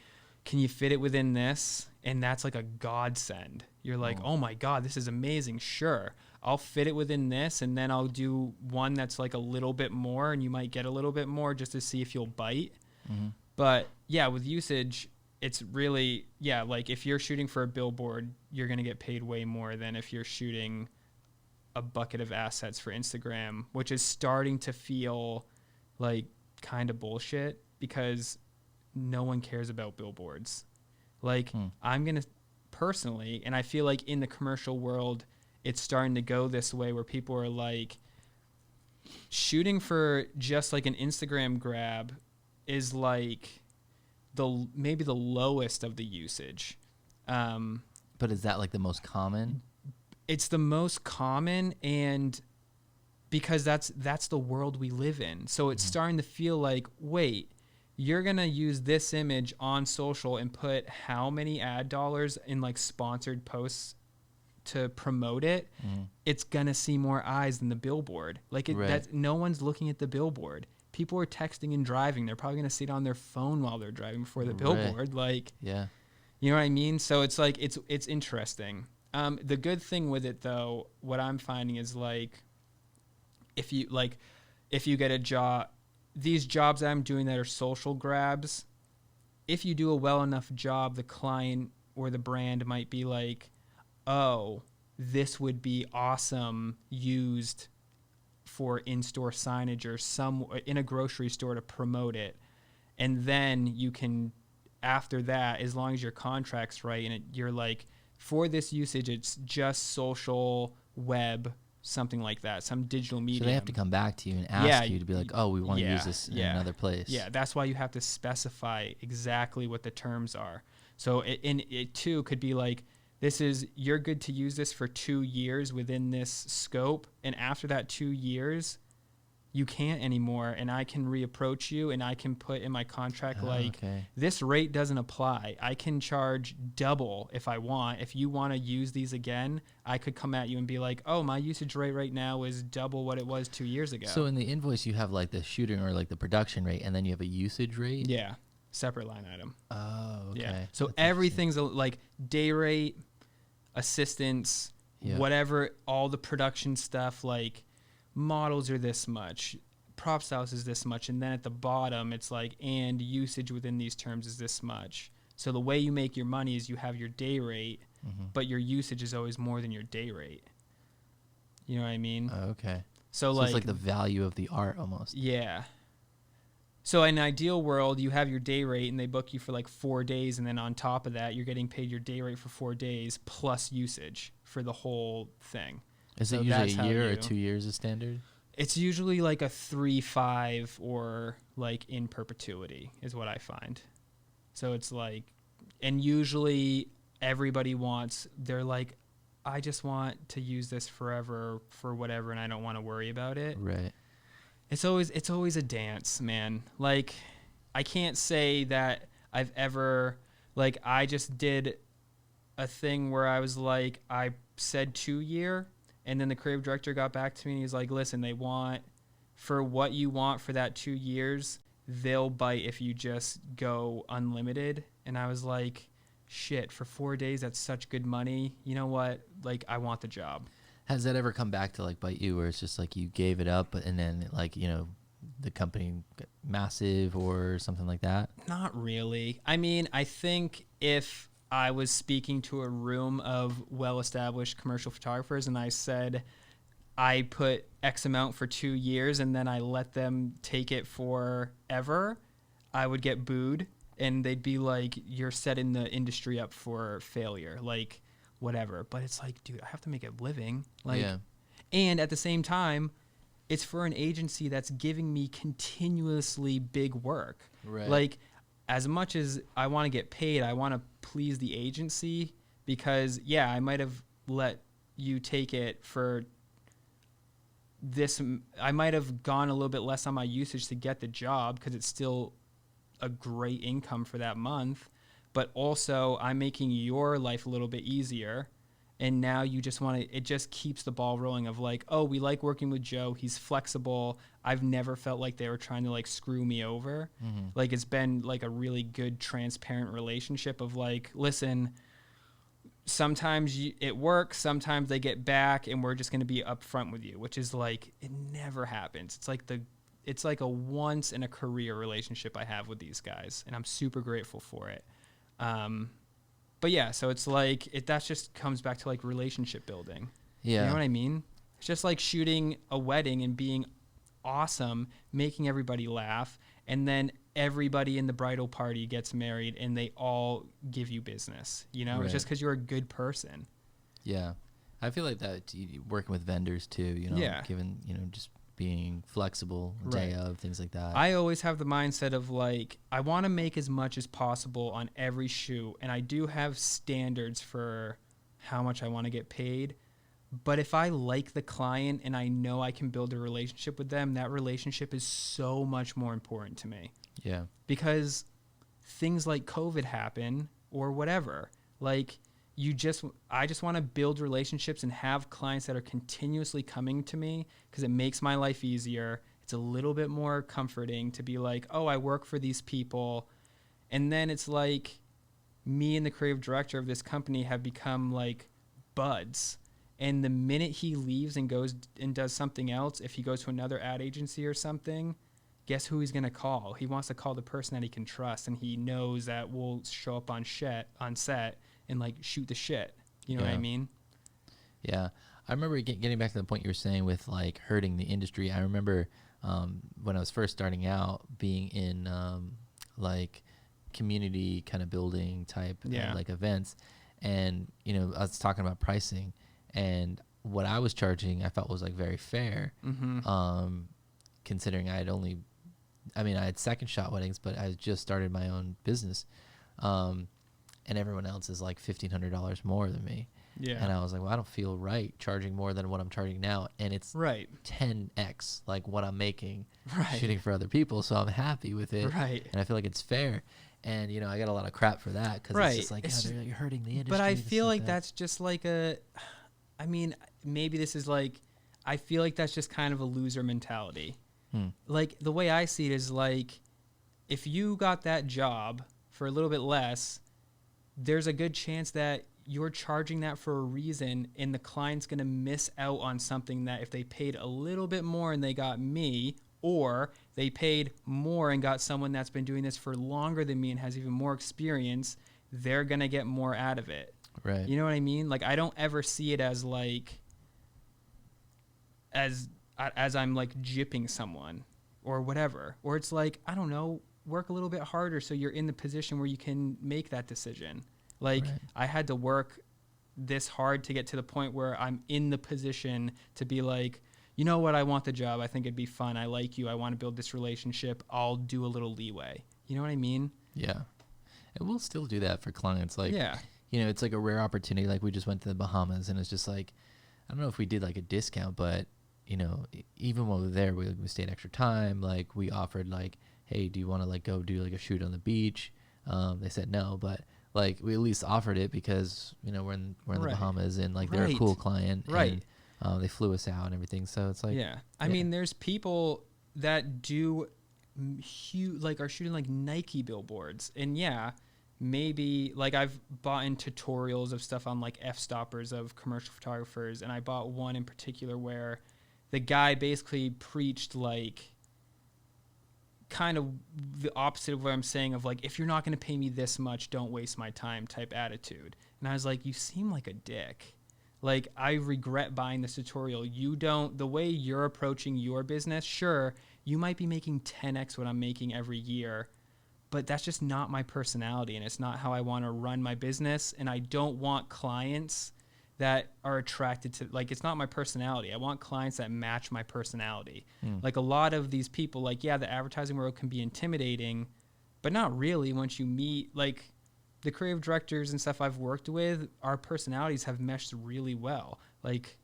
can you fit it within this? And that's like a godsend. You're like, oh my God, this is amazing. Sure. I'll fit it within this. And then I'll do one that's like a little bit more, and you might get a little bit more just to see if you'll bite. Mm-hmm. But yeah, with usage, it's really, like if you're shooting for a billboard, you're going to get paid way more than if you're shooting a bucket of assets for Instagram, which is starting to feel like kind of bullshit because no one cares about billboards. Like I'm going to personally, and I feel like in the commercial world, it's starting to go this way where people are like shooting for just like an Instagram grab is like maybe the lowest of the usage. But is that like the most common? It's the most common, and because that's the world we live in. So it's starting to feel like, wait, you're going to use this image on social and put how many ad dollars in like sponsored posts to promote it? It's going to see more eyes than the billboard. Like that's, no one's looking at the billboard. People are texting and driving. They're probably going to see it on their phone while they're driving before the billboard. Like, yeah, you know what I mean? So it's like, it's interesting. The good thing with it though, what I'm finding is like, if you get a job, these jobs that I'm doing that are social grabs, if you do a well enough job, the client or the brand might be like, oh, this would be awesome used for in-store signage or in a grocery store to promote it. And then you can, after that, as long as your contract's right and you're like, for this usage, it's just social, web, something like that, some digital medium. So they have to come back to you and ask you to be like, oh, we want to use this in another place. Yeah, that's why you have to specify exactly what the terms are. So it too could be like, you're good to use this for 2 years within this scope. And after that 2 years, you can't anymore. And I can reapproach you and I can put in my contract, this rate doesn't apply. I can charge double if I want. If you want to use these again, I could come at you and be like, oh, my usage rate right now is double what it was 2 years ago. So in the invoice, you have like the shooting or like the production rate, and then you have a usage rate? Yeah. Separate line item. Oh, okay. Yeah. So that's everything's like day rate, assistance, whatever, all the production stuff, like models are this much, prop styles is this much, and then at the bottom it's like, and usage within these terms is this much. So the way you make your money is you have your day rate, but your usage is always more than your day rate. You know what I mean? Okay. So it's like the value of the art almost. Yeah. So in an ideal world, you have your day rate and they book you for like 4 days, and then on top of that, you're getting paid your day rate for 4 days plus usage for the whole thing. Is it usually a year or 2 years is standard? It's usually like a 3, 5, or like in perpetuity is what I find. So it's like, and usually everybody they're like, I just want to use this forever for whatever, and I don't want to worry about it. Right. It's always a dance, man. Like, I can't say that I've ever, like, I just did a thing where I was like, I said 2 year, and then the creative director got back to me and he's like, listen, they want, for what you want for that 2 years, they'll bite if you just go unlimited. And I was like, shit, for 4 days, that's such good money. You know what? Like, I want the job. Has that ever come back to like bite you, where it's just like you gave it up and then like, you know, the company got massive or something like that? Not really. I mean, I think if I was speaking to a room of well-established commercial photographers and I said I put X amount for 2 years and then I let them take it forever, I would get booed and they'd be like, you're setting the industry up for failure. Like, whatever. But it's like, dude, I have to make a living. Like, and at the same time, it's for an agency that's giving me continuously big work. Right. Like, as much as I want to get paid, I want to please the agency because, yeah, I might have let you take it for this. I might have gone a little bit less on my usage to get the job because it's still a great income for that month. But also I'm making your life a little bit easier. And now you just want to, it just keeps the ball rolling of like, oh, we like working with Joe. He's flexible. I've never felt like they were trying to like screw me over. Like it's been like a really good, transparent relationship of like, listen, sometimes it works. Sometimes they get back and we're just going to be upfront with you, which is like, it never happens. It's like a once in a career relationship I have with these guys. And I'm super grateful for it. But yeah, so it's like, that just comes back to like relationship building. Yeah. You know what I mean? It's just like shooting a wedding and being awesome, making everybody laugh. And then everybody in the bridal party gets married and they all give you business, you know, It's just because you're a good person. Yeah. I feel like that working with vendors too, you know, given, you know, just being flexible, day of, things like that. I always have the mindset of like, I want to make as much as possible on every shoot. And I do have standards for how much I want to get paid. But if I like the client and I know I can build a relationship with them, that relationship is so much more important to me. Yeah. Because things like COVID happen or whatever. Like I just want to build relationships and have clients that are continuously coming to me because it makes my life easier. It's a little bit more comforting to be like, oh, I work for these people. And then it's like me and the creative director of this company have become like buds. And the minute he leaves and goes and does something else, if he goes to another ad agency or something, guess who he's going to call? He wants to call the person that he can trust, and he knows that will show up on set and like shoot the shit. You know what I mean? Yeah. I remember getting back to the point you were saying with like hurting the industry. I remember when I was first starting out being in like community kind of building type like events, and you know, I was talking about pricing, and what I was charging I felt was like very fair, considering I had second shot weddings, but I just started my own business, and everyone else is like $1,500 more than me. Yeah. And I was like, well, I don't feel right charging more than what I'm charging now, and it's 10x like what I'm making shooting for other people, so I'm happy with it, and I feel like it's fair. And you know, I got a lot of crap for that because it's just like, you're hurting the industry. But I feel like that's just like I mean, maybe this is like, I feel like that's just kind of a loser mentality. Like the way I see it is like, if you got that job for a little bit less, there's a good chance that you're charging that for a reason, and the client's going to miss out on something that if they paid a little bit more and they got me, or they paid more and got someone that's been doing this for longer than me and has even more experience, they're going to get more out of it. Right. You know what I mean? Like, I don't ever see it as like, as I'm like gypping someone or whatever. Or it's like, I don't know, work a little bit harder so you're in the position where you can make that decision. Like, I had to work this hard to get to the point where I'm in the position to be like, you know what, I want the job. I think it'd be fun. I like you. I want to build this relationship. I'll do a little leeway. You know what I mean? Yeah. And we'll still do that for clients. Like, yeah. You know, it's like a rare opportunity. Like, we just went to the Bahamas, and it's just like, I don't know if we did like a discount, but, you know, even while we were there, we stayed extra time. Like, we offered like, hey, do you want to like go do like a shoot on the beach? They said no, but like we at least offered it because, you know, we're in the Bahamas, and like they're a cool client, and they flew us out and everything. So it's like, I mean, there's people that do huge, like are shooting like Nike billboards, and maybe like I've bought in tutorials of stuff on like f-stoppers of commercial photographers, and I bought one in particular where the guy basically preached like kind of the opposite of what I'm saying, of like, if you're not going to pay me this much, don't waste my time type attitude. And I was like, you seem like a dick. Like, I regret buying this tutorial. The way you're approaching your business, sure, you might be making 10x what I'm making every year, but that's just not my personality, and it's not how I want to run my business. And I don't want clients that are attracted to, like, it's not my personality. I want clients that match my personality. Like, a lot of these people, like, the advertising world can be intimidating, but not really once you meet, like, the creative directors and stuff I've worked with, our personalities have meshed really well. Like,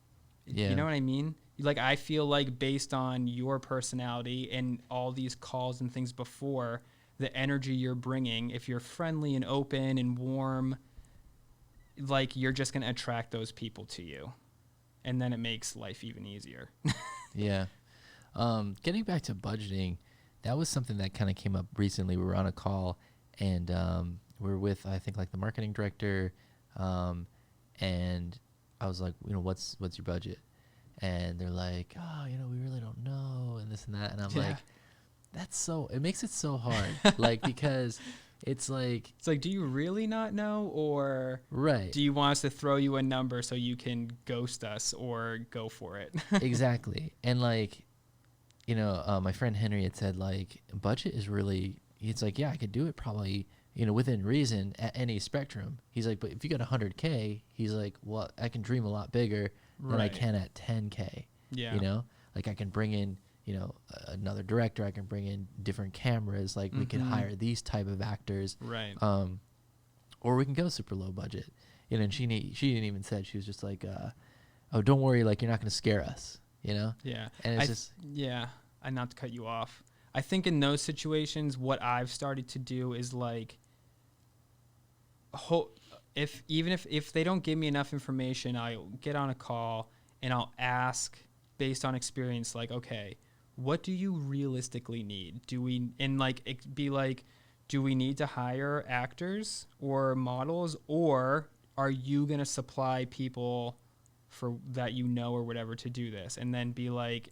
you know what I mean? Like, I feel like based on your personality and all these calls and things before, the energy you're bringing, if you're friendly and open and warm, like, you're just going to attract those people to you. And then it makes life even easier. Yeah. Getting back to budgeting, that was something that kind of came up recently. We were on a call, and we were with, I think, like the marketing director, and I was like, you know, what's your budget? And they're like, oh, you know, we really don't know, and this and that. And I'm like, it makes it so hard. Like, because it's like, do you really not know, or do you want us to throw you a number so you can ghost us or go for it? Exactly. And like, you know, my friend Henry had said, like, budget is really, it's like, I could do it probably, you know, within reason at any spectrum. He's like, but if you got 100K, he's like, well, I can dream a lot bigger than I can at 10K. You know, like, I can bring in, you know, another director. I can bring in different cameras. Like, we can hire these type of actors. Right. Or we can go super low budget. and she didn't even say it. She was just like, oh, don't worry, like, you're not going to scare us, Yeah. And it's just. Yeah. And not to cut you off. I think in those situations, what I've started to do is like, if they don't give me enough information, I'll get on a call and I'll ask based on experience, like, okay, what do you realistically need? Do we need to hire actors or models, or are you going to supply people for that, or whatever, to do this? And then be like,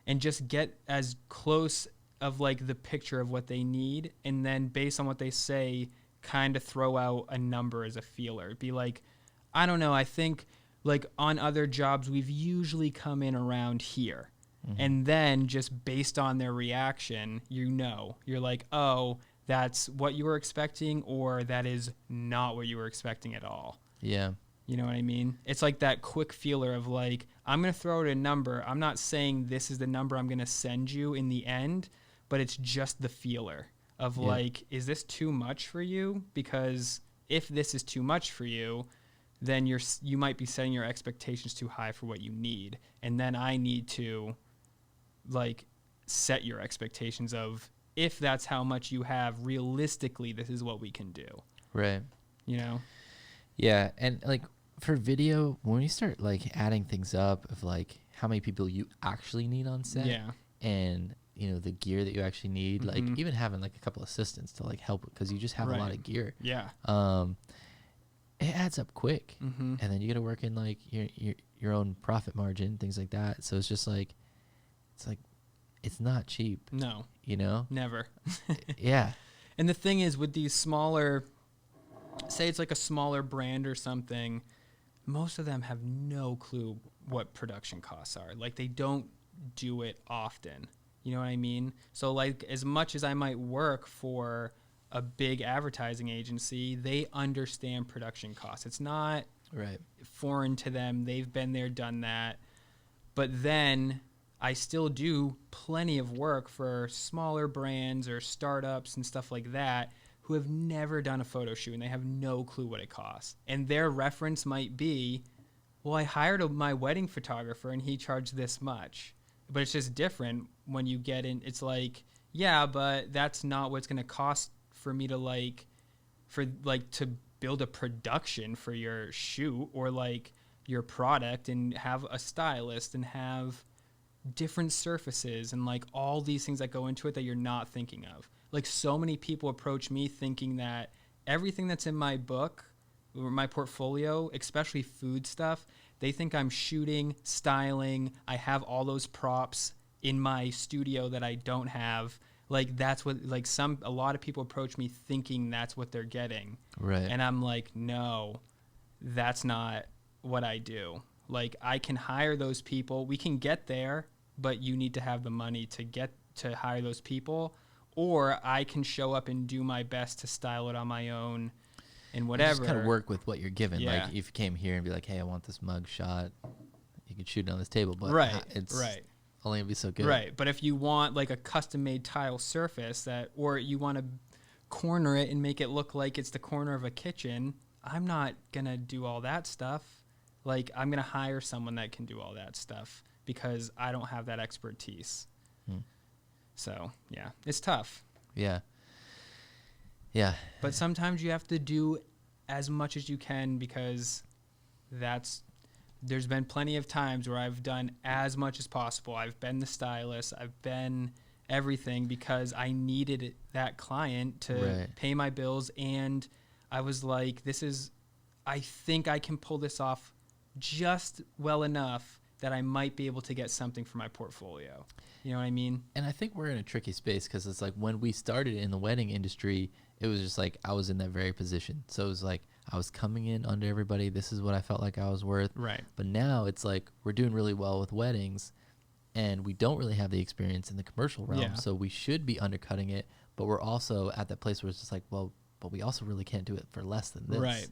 and just get as close of like the picture of what they need, and then based on what they say, kind of throw out a number as a feeler. Be like, I don't know, I think like on other jobs we've usually come in around here. Mm-hmm. And then just based on their reaction, you're like, oh, that's what you were expecting, or that is not what you were expecting at all. Yeah. You know what I mean? It's like that quick feeler of like, I'm going to throw out a number. I'm not saying this is the number I'm going to send you in the end, but it's just the feeler of like, is this too much for you? Because if this is too much for you, then you might be setting your expectations too high for what you need. And then I need to like set your expectations of, if that's how much you have, realistically, this is what we can do. Right. Yeah. And like for video, when you start like adding things up of like how many people you actually need on set, and the gear that you actually need, like even having like a couple assistants to like help, because you just have a lot of gear. Yeah. It adds up quick, and then you got to work in like your own profit margin, things like that. So it's just like, it's not cheap. No. Never. Yeah. And the thing is, with these smaller, say it's like a smaller brand or something, most of them have no clue what production costs are. Like, they don't do it often. You know what I mean? So like, as much as I might work for a big advertising agency, they understand production costs. It's not foreign to them. They've been there, done that. But then I still do plenty of work for smaller brands or startups and stuff like that who have never done a photo shoot, and they have no clue what it costs. And their reference might be, well, I hired my wedding photographer and he charged this much. But it's just different when you get in. It's like, yeah, but that's not what it's going to cost for me to to build a production for your shoot, or like your product, and have a stylist and have different surfaces and like all these things that go into it that you're not thinking of. Like, so many people approach me thinking that everything that's in my book or my portfolio, especially food stuff, they think I'm shooting, styling. I have all those props in my studio that I don't have. Like, that's what, like, a lot of people approach me thinking that's what they're getting. Right. And I'm like, no, that's not what I do. Like, I can hire those people. We can get there, but you need to have the money to hire those people. Or I can show up and do my best to style it on my own and whatever. You just kind of work with what you're given. Yeah. Like, if you came here and be like, hey, I want this mug shot, you could shoot it on this table, but it's only gonna be so good. Right. But if you want like a custom made tile surface or you want to corner it and make it look like it's the corner of a kitchen, I'm not gonna do all that stuff. Like, I'm gonna hire someone that can do all that stuff because I don't have that expertise. So yeah, it's tough. Yeah. But sometimes you have to do as much as you can, because there's been plenty of times where I've done as much as possible. I've been the stylist. I've been everything because I needed that client to pay my bills. And I was like, I think I can pull this off just well enough that I might be able to get something for my portfolio. You know what I mean? And I think we're in a tricky space, because it's like when we started in the wedding industry, it was just like I was in that very position. So it was like I was coming in under everybody. This is what I felt like I was worth. Right. But now it's like we're doing really well with weddings, and we don't really have the experience in the commercial realm. Yeah. So we should be undercutting it, but we're also at that place where it's just like, well, but we also really can't do it for less than this. Right.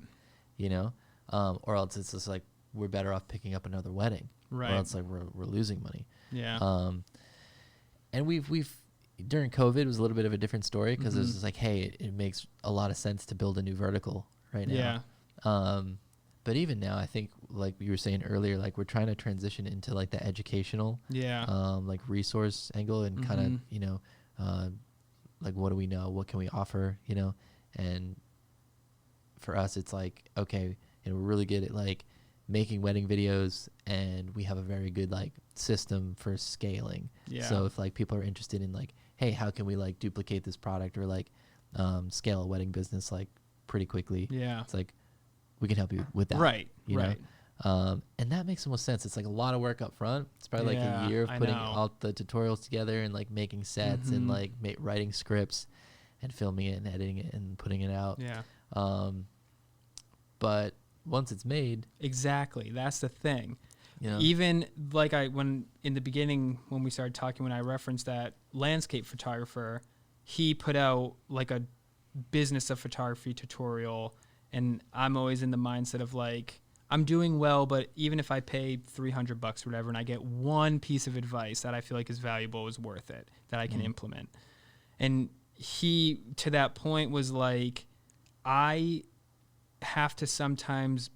Or else it's just like we're better off picking up another wedding. Right. Or else like we're losing money. Yeah. And we've during COVID, it was a little bit of a different story, because it was just like, hey, it makes a lot of sense to build a new vertical right now. Yeah. But even now, I think like you were saying earlier, like we're trying to transition into like the educational, like resource angle and kind of, you know, like what do we know? What can we offer? You know, and for us, it's like, okay, you know, we're really good at like making wedding videos, and we have a very good like system for scaling. So if like people are interested in like, hey, how can we like duplicate this product or like scale a wedding business like pretty quickly? It's like we can help you with that. You know? And that makes the most sense. It's like a lot of work up front. It's probably like a year of putting all the tutorials together and like making sets and like writing scripts and filming it and editing it and putting it out. But once it's made, exactly, that's the thing. You know? Even like when in the beginning when we started talking, when I referenced that landscape photographer, he put out like a business of photography tutorial, and I'm always in the mindset of like, I'm doing well, but even if I pay $300 or whatever and I get one piece of advice that I feel like is valuable, is worth it, that I can implement. And he, to that point, was like, I have to sometimes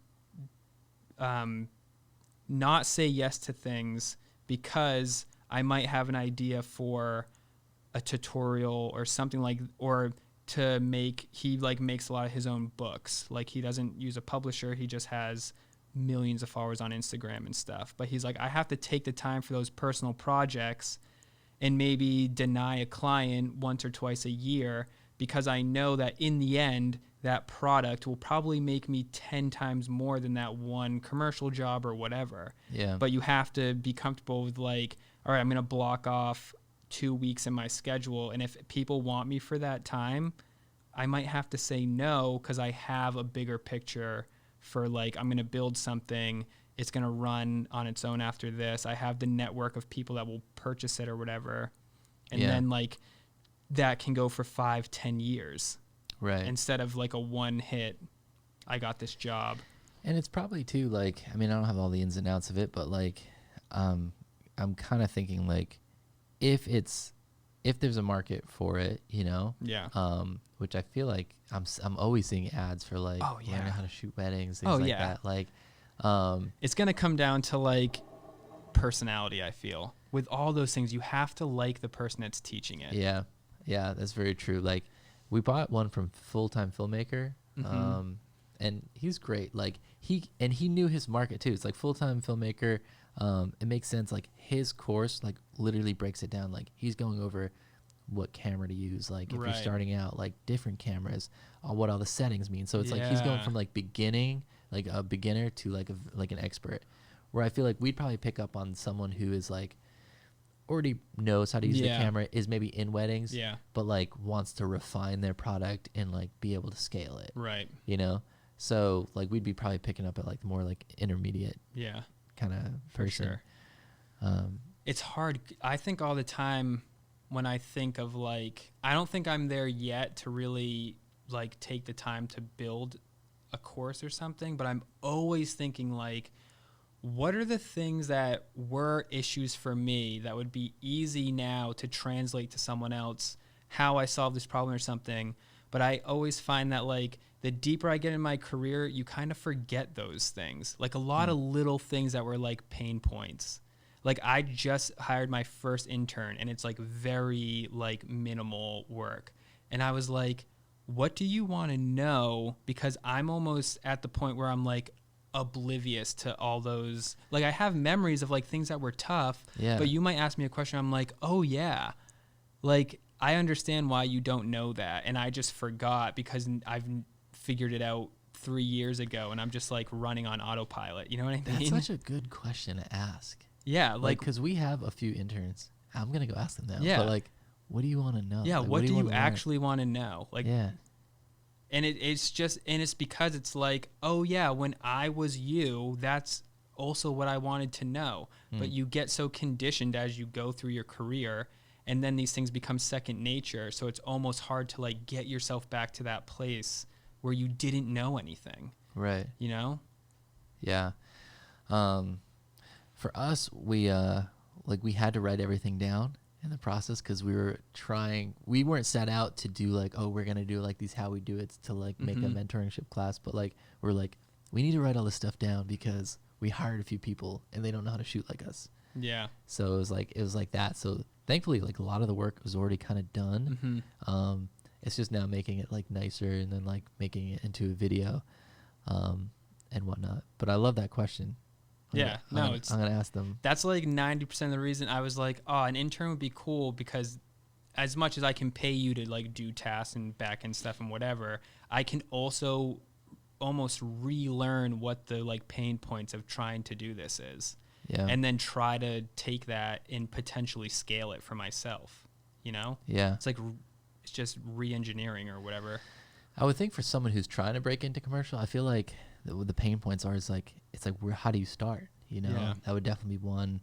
not say yes to things because I might have an idea for a tutorial or something like, or to make, he like makes a lot of his own books. Like he doesn't use a publisher. He just has millions of followers on Instagram and stuff. But he's like, I have to take the time for those personal projects and maybe deny a client once or twice a year because I know that in the end, that product will probably make me 10 times more than that one commercial job or whatever. But you have to be comfortable with like, all right, I'm going to block off 2 weeks in my schedule. And if people want me for that time, I might have to say no because I have a bigger picture for like, I'm going to build something. It's going to run on its own after this. I have the network of people that will purchase it or whatever. And then like that can go for 5-10 years. Right. Instead of like a one hit, I got this job. And it's probably too like, I mean, I don't have all the ins and outs of it, but like, I'm kind of thinking like, if there's a market for it, you know, which I feel like I'm always seeing ads for like, learn how to shoot weddings, things like that. Like, it's gonna come down to like personality. I feel with all those things, you have to like the person that's teaching it. Yeah, that's very true. Like, we bought one from Full-Time Filmmaker, and he's great. Like he knew his market too. It's like Full-Time Filmmaker. It makes sense. Like his course, like literally breaks it down. Like he's going over what camera to use. Like if you're starting out, like different cameras, what all the settings mean. So it's like he's going from like beginning, like a beginner to like an expert. Where I feel like we'd probably pick up on someone who is like already knows how to use the camera, is maybe in weddings, but like wants to refine their product and like be able to scale it. Right. You know? So like we'd be probably picking up at like more like intermediate kind of person. For sure. It's hard. I think all the time when I think of like, I don't think I'm there yet to really like take the time to build a course or something, but I'm always thinking like, what are the things that were issues for me that would be easy now to translate to someone else, how I solve this problem or something. But I always find that like the deeper I get in my career, you kind of forget those things. Like a lot of little things that were like pain points. Like I just hired my first intern and it's like very like minimal work. And I was like, what do you want to know? Because I'm almost at the point where I'm like, oblivious to all those, like I have memories of like things that were tough, but you might ask me a question, I'm like, oh yeah, like I understand why you don't know that, and I just forgot because I've figured it out 3 years ago and I'm just like running on autopilot, you know what I mean? That's such a good question to ask. Like because we have a few interns. I'm gonna go ask them now. Yeah. But like, what do you want to know? Yeah, like, what do you actually want to know? Like, and it's just, and it's because it's like, oh yeah, when I was you, that's also what I wanted to know. But you get so conditioned as you go through your career, and then these things become second nature. So it's almost hard to like get yourself back to that place where you didn't know anything. Right. You know? Yeah. For us, we had to write everything down in the process because we weren't set out to do like, oh, we're gonna do like these how we do it to like make a mentorship class, but like we're like, we need to write all this stuff down because we hired a few people and they don't know how to shoot like us. Yeah. So it was like that. So thankfully, like a lot of the work was already kind of done. Mm-hmm. It's just now making it like nicer and then like making it into a video, and whatnot. But I love that question. I'm gonna ask them. That's like 90% of the reason I was like, oh, an intern would be cool, because as much as I can pay you to like do tasks and back end stuff and whatever, I can also almost relearn what the like pain points of trying to do this is. Yeah. And then try to take that and potentially scale it for myself, you know? Yeah. It's just re-engineering or whatever. I would think for someone who's trying to break into commercial, I feel like the pain points are how do you start? You know, Yeah. that would definitely be one.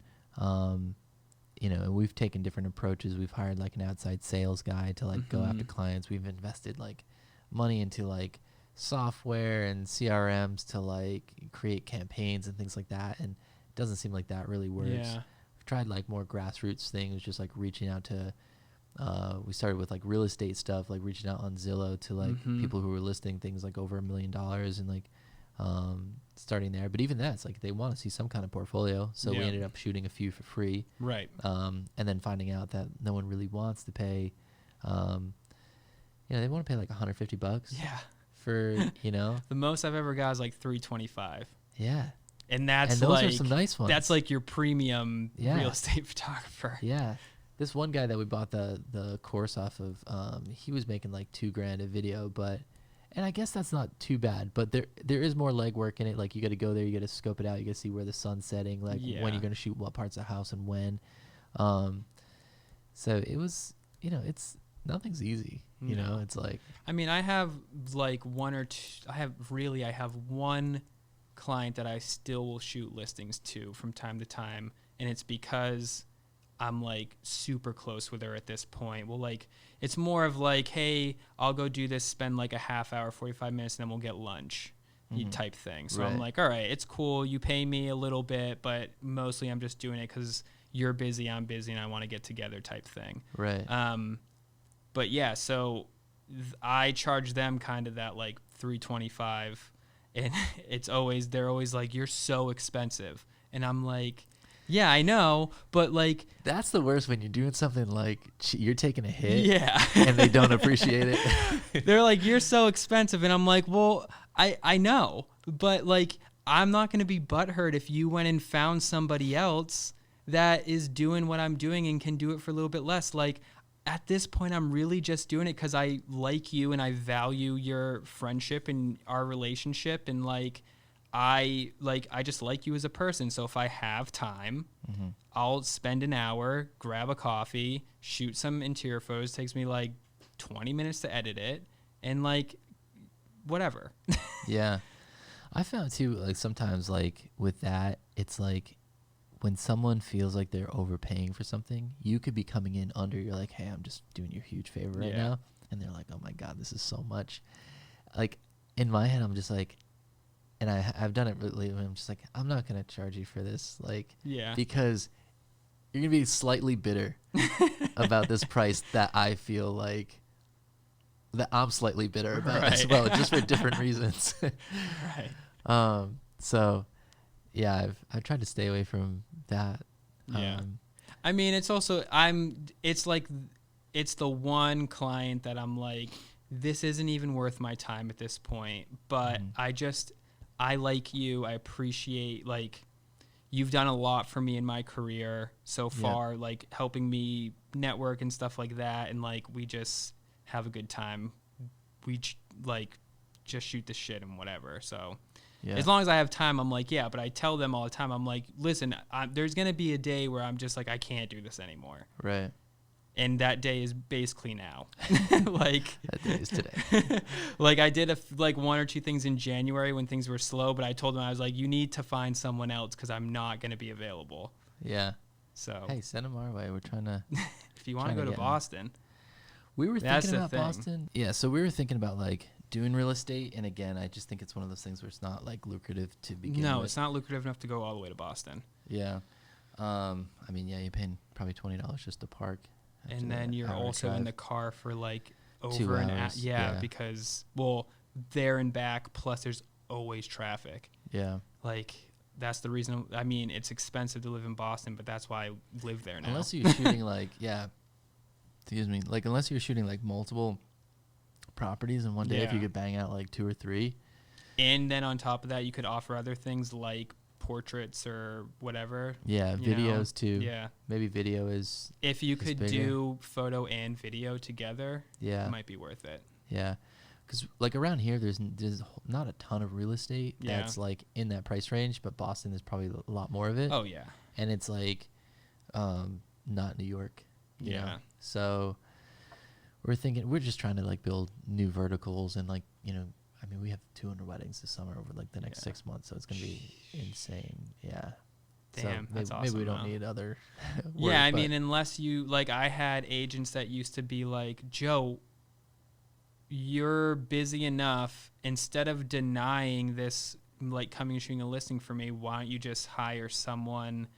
You know, and we've taken different approaches. We've hired like an outside sales guy to like go after clients. We've invested like money into like software and CRMs to like create campaigns and things like that. And it doesn't seem like that really works. Yeah. We've tried like more grassroots things, just like reaching out to, we started with like real estate stuff, like reaching out on Zillow to like people who were listing things like over $1 million and like, starting there. But even that's like they want to see some kind of portfolio, so we ended up shooting a few for free, right? And then finding out that no one really wants to pay, you know, they want to pay like $150 for, you know. The most I've ever got is like $325. Yeah. And those are some nice ones. That's like your premium real estate photographer. Yeah. This one guy that we bought the course off of, he was making like $2,000 a video, and I guess that's not too bad, but there is more legwork in it. Like you got to go there, you got to scope it out, you got to see where the sun's setting, like when you're going to shoot what parts of the house and when. So it was, you know, nothing's easy, you know. It's like, I mean, I have like one or two. I have one client that I still will shoot listings to from time to time, and it's because I'm like super close with her at this point. Well, like it's more of like, hey, I'll go do this, spend like a half hour, 45 minutes, and then we'll get lunch type thing. So I'm like, all right, it's cool. You pay me a little bit, but mostly I'm just doing it because you're busy, I'm busy, and I want to get together type thing. Right. But yeah, so I charge them kind of that like $325, and they're always like, you're so expensive. And I'm like, yeah, I know, but like that's the worst when you're doing something like you're taking a hit, yeah, and they don't appreciate it. They're like, you're so expensive, and I'm like, well, I know, but like I'm not gonna be butthurt if you went and found somebody else that is doing what I'm doing and can do it for a little bit less. Like at this point, I'm really just doing it because I like you and I value your friendship and our relationship, and like. I just like you as a person. So if I have time, I'll spend an hour, grab a coffee, shoot some interior photos. Takes me like 20 minutes to edit it, and like whatever. Yeah. I found too, like sometimes like with that, it's like when someone feels like they're overpaying for something, you could be coming in under, you're like, hey, I'm just doing you a huge favor right now. And they're like, oh my God, this is so much. Like in my head, I'm just like, and I've done it lately. I'm just like, I'm not going to charge you for this. Like, because you're going to be slightly bitter about this price that I feel like that I'm slightly bitter about as well, just for different reasons. Right. So yeah, I've tried to stay away from that. Yeah. I mean, it's also, it's the one client that I'm like, this isn't even worth my time at this point, but I like you. I appreciate, like, you've done a lot for me in my career so far, like helping me network and stuff like that. And like, we just have a good time. We just shoot the shit and whatever. So as long as I have time, I'm like, but I tell them all the time, I'm like, listen, there's going to be a day where I'm just like, I can't do this anymore. Right. And that day is basically now. Like that day is today. Like I did one or two things in January when things were slow, but I told them, I was like, you need to find someone else because I'm not going to be available. Yeah. So hey, send them our way. We're trying to. If you want to go to Boston, we were thinking about Boston. Yeah. So we were thinking about like doing real estate, and again, I just think it's one of those things where it's not like lucrative to begin with. No, it's not lucrative enough to go all the way to Boston. Yeah. I mean, you're paying probably $20 just to park. And then you're also in the car for like over 2 an hour. hours. Yeah, because, well, there and back, plus there's always traffic. Yeah. Like, that's the reason. I mean, it's expensive to live in Boston, but that's why I live there now. Unless you're shooting like, excuse me, like unless you're shooting like multiple properties in one day, if you could bang out like 2 or 3. And then on top of that, you could offer other things like portraits or whatever. Yeah, videos too. Yeah. Maybe video is. If you could bigger. do photo and video together, it might be worth it. Yeah. Because like around here, there's not a ton of real estate that's like in that price range, but Boston is probably a lot more of it. Oh, yeah. And it's like not New York. You know? So we're just trying to like build new verticals and like, you know, I mean, we have 200 weddings this summer over like the next 6 months, so it's going to be insane. Yeah. Damn, so that's awesome. Maybe we don't need other work, yeah, I mean, unless you, like, I had agents that used to be like, Joe, you're busy enough. Instead of denying this, like, coming and shooting a listing for me, why don't you just hire someone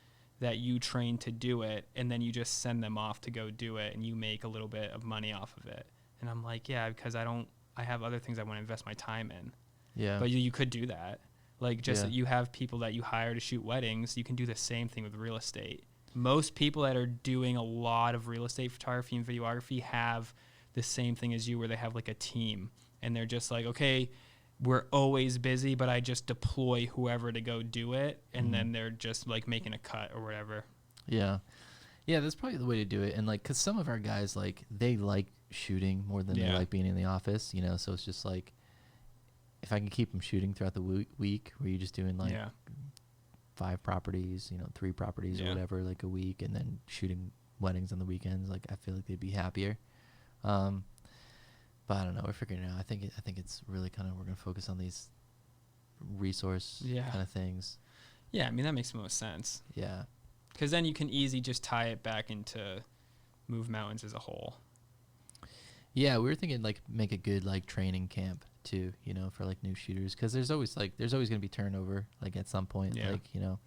that you train to do it, and then you just send them off to go do it, and you make a little bit of money off of it. And I'm like, yeah, because I have other things I want to invest my time in. Yeah. But you could do that. Like, just that you have people that you hire to shoot weddings, you can do the same thing with real estate. Most people that are doing a lot of real estate photography and videography have the same thing as you, where they have like a team, and they're just like, okay, we're always busy, but I just deploy whoever to go do it, and then they're just like making a cut or whatever. Yeah. Yeah, that's probably the way to do it. And like, because some of our guys, like, they like shooting more than they like being in the office, you know, so it's just like, if I can keep them shooting throughout the week, where you're just doing like 5 properties, you know, 3 properties or whatever, like a week, and then shooting weddings on the weekends, like, I feel like they'd be happier. But I don't know, we're figuring it out. I think it's really kind of, we're going to focus on these resource kind of things. Yeah, I mean, that makes the most sense. Yeah. Because then you can easily just tie it back into Move Mountains as a whole. Yeah, we were thinking like make a good like training camp too, you know, for like new shooters, because there's always going to be turnover like at some point, like, you know.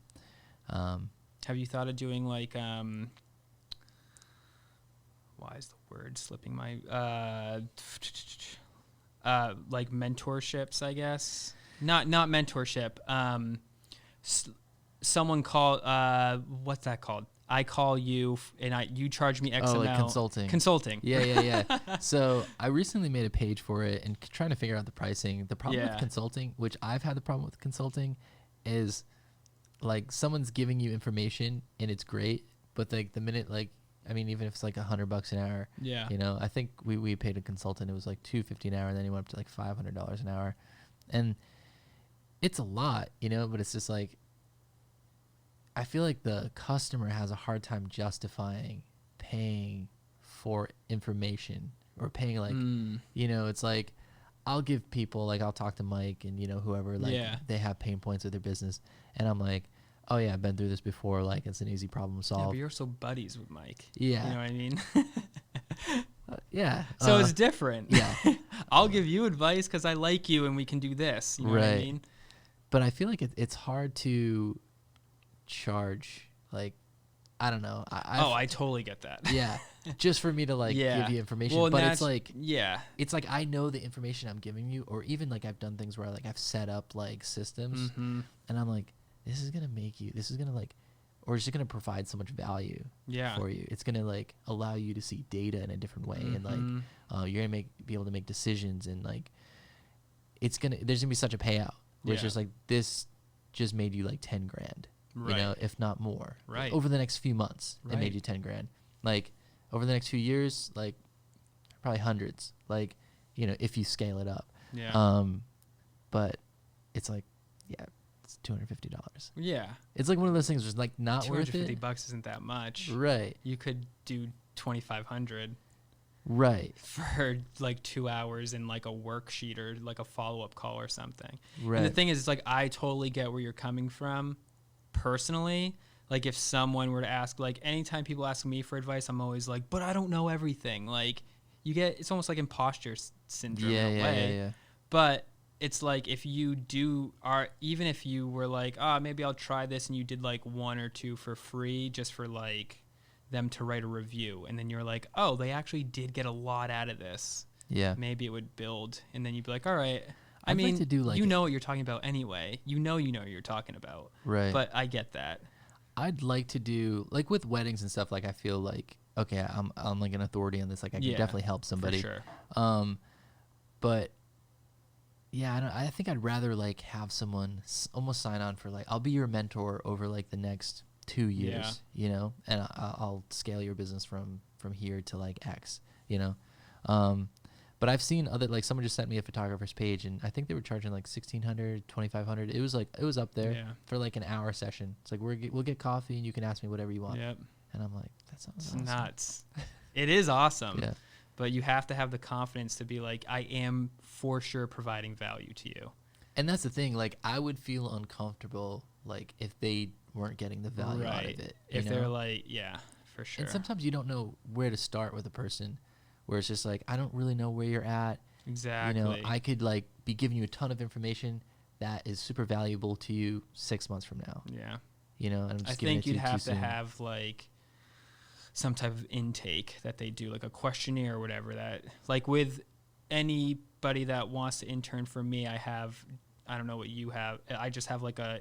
Have you thought of doing like why is the word slipping my like mentorships, I guess? Not mentorship. Someone called what's that called? I call you and you charge me X amount. Like consulting. Yeah. So I recently made a page for it and trying to figure out the pricing. The problem with consulting, which I've had the problem with consulting, is like someone's giving you information and it's great, but like the minute, like, I mean, even if it's like $100 an hour, you know, I think we paid a consultant, it was like $250 an hour, and then he went up to like $500 an hour, and it's a lot, you know, but it's just like, I feel like the customer has a hard time justifying paying for information or paying like, you know, it's like, I'll give people, like, I'll talk to Mike and, you know, whoever, like, they have pain points with their business, and I'm like, oh yeah, I've been through this before, like, it's an easy problem to solve. Yeah, but you're so buddies with Mike. Yeah. You know what I mean? Yeah. So it's different. Yeah. I'll give you advice because I like you and we can do this. You know what I mean? But I feel like it's hard to charge, like, I don't know. I totally get that. Yeah. Just for me to like give you information. Well, but it's like, it's like, I know the information I'm giving you, or even like I've done things where like I've set up like systems and I'm like, this is going to like, or it's just going to provide so much value for you. It's going to like allow you to see data in a different way. And like, you're going to be able to make decisions, and like, there's going to be such a payout. Which is like, this just made you like 10 grand, you know, if not more, over the next few months. It made you 10 grand. Like, over the next few years, like, probably hundreds, like, you know, if you scale it up. But it's like, it's $250. Yeah. It's like one of those things that's like not worth it. $250 isn't that much. Right. You could do $2,500. Right. For like 2 hours in like a worksheet or like a follow-up call or something. Right. And the thing is, it's like, I totally get where you're coming from personally. Like, if someone were to ask, like, anytime people ask me for advice, I'm always like, but I don't know everything. Like, it's almost like imposter syndrome in a way. Yeah. But it's like, if you even if you were like, maybe I'll try this, and you did like 1 or 2 for free just for like them to write a review, and then you're like, oh, they actually did get a lot out of this. Yeah. Maybe it would build, and then you'd be like, all right. I mean, like to do like you know what you're talking about anyway. You know what you're talking about. Right. But I get that. I'd like to do like with weddings and stuff. Like I feel like okay, I'm like an authority on this. Like I can definitely help somebody. For sure. But yeah, I think I'd rather like have someone almost sign on for like I'll be your mentor over like the next 2 years, you know, and I'll scale your business from here to like X, you know. But I've seen other, like someone just sent me a photographer's page and I think they were charging like $1,600, $2,500. It was up there for like an hour session. It's like we'll get coffee and you can ask me whatever you want. Yep. And I'm like, that sounds It's awesome. nuts. It is awesome. Yeah. But you have to have the confidence to be like, I am for sure providing value to you. And that's the thing. Like I would feel uncomfortable like if they weren't getting the value out of it. If they're like, yeah, for sure. And sometimes you don't know where to start with a person. Where it's just like, I don't really know where you're at. Exactly. You know, I could like be giving you a ton of information that is super valuable to you 6 months from now. Yeah. You know, and I'm just I giving think it you'd to you have too to soon. have like some type of intake that they do, like a questionnaire or whatever that, like with anybody that wants to intern for me, I don't know what you have. I just have like a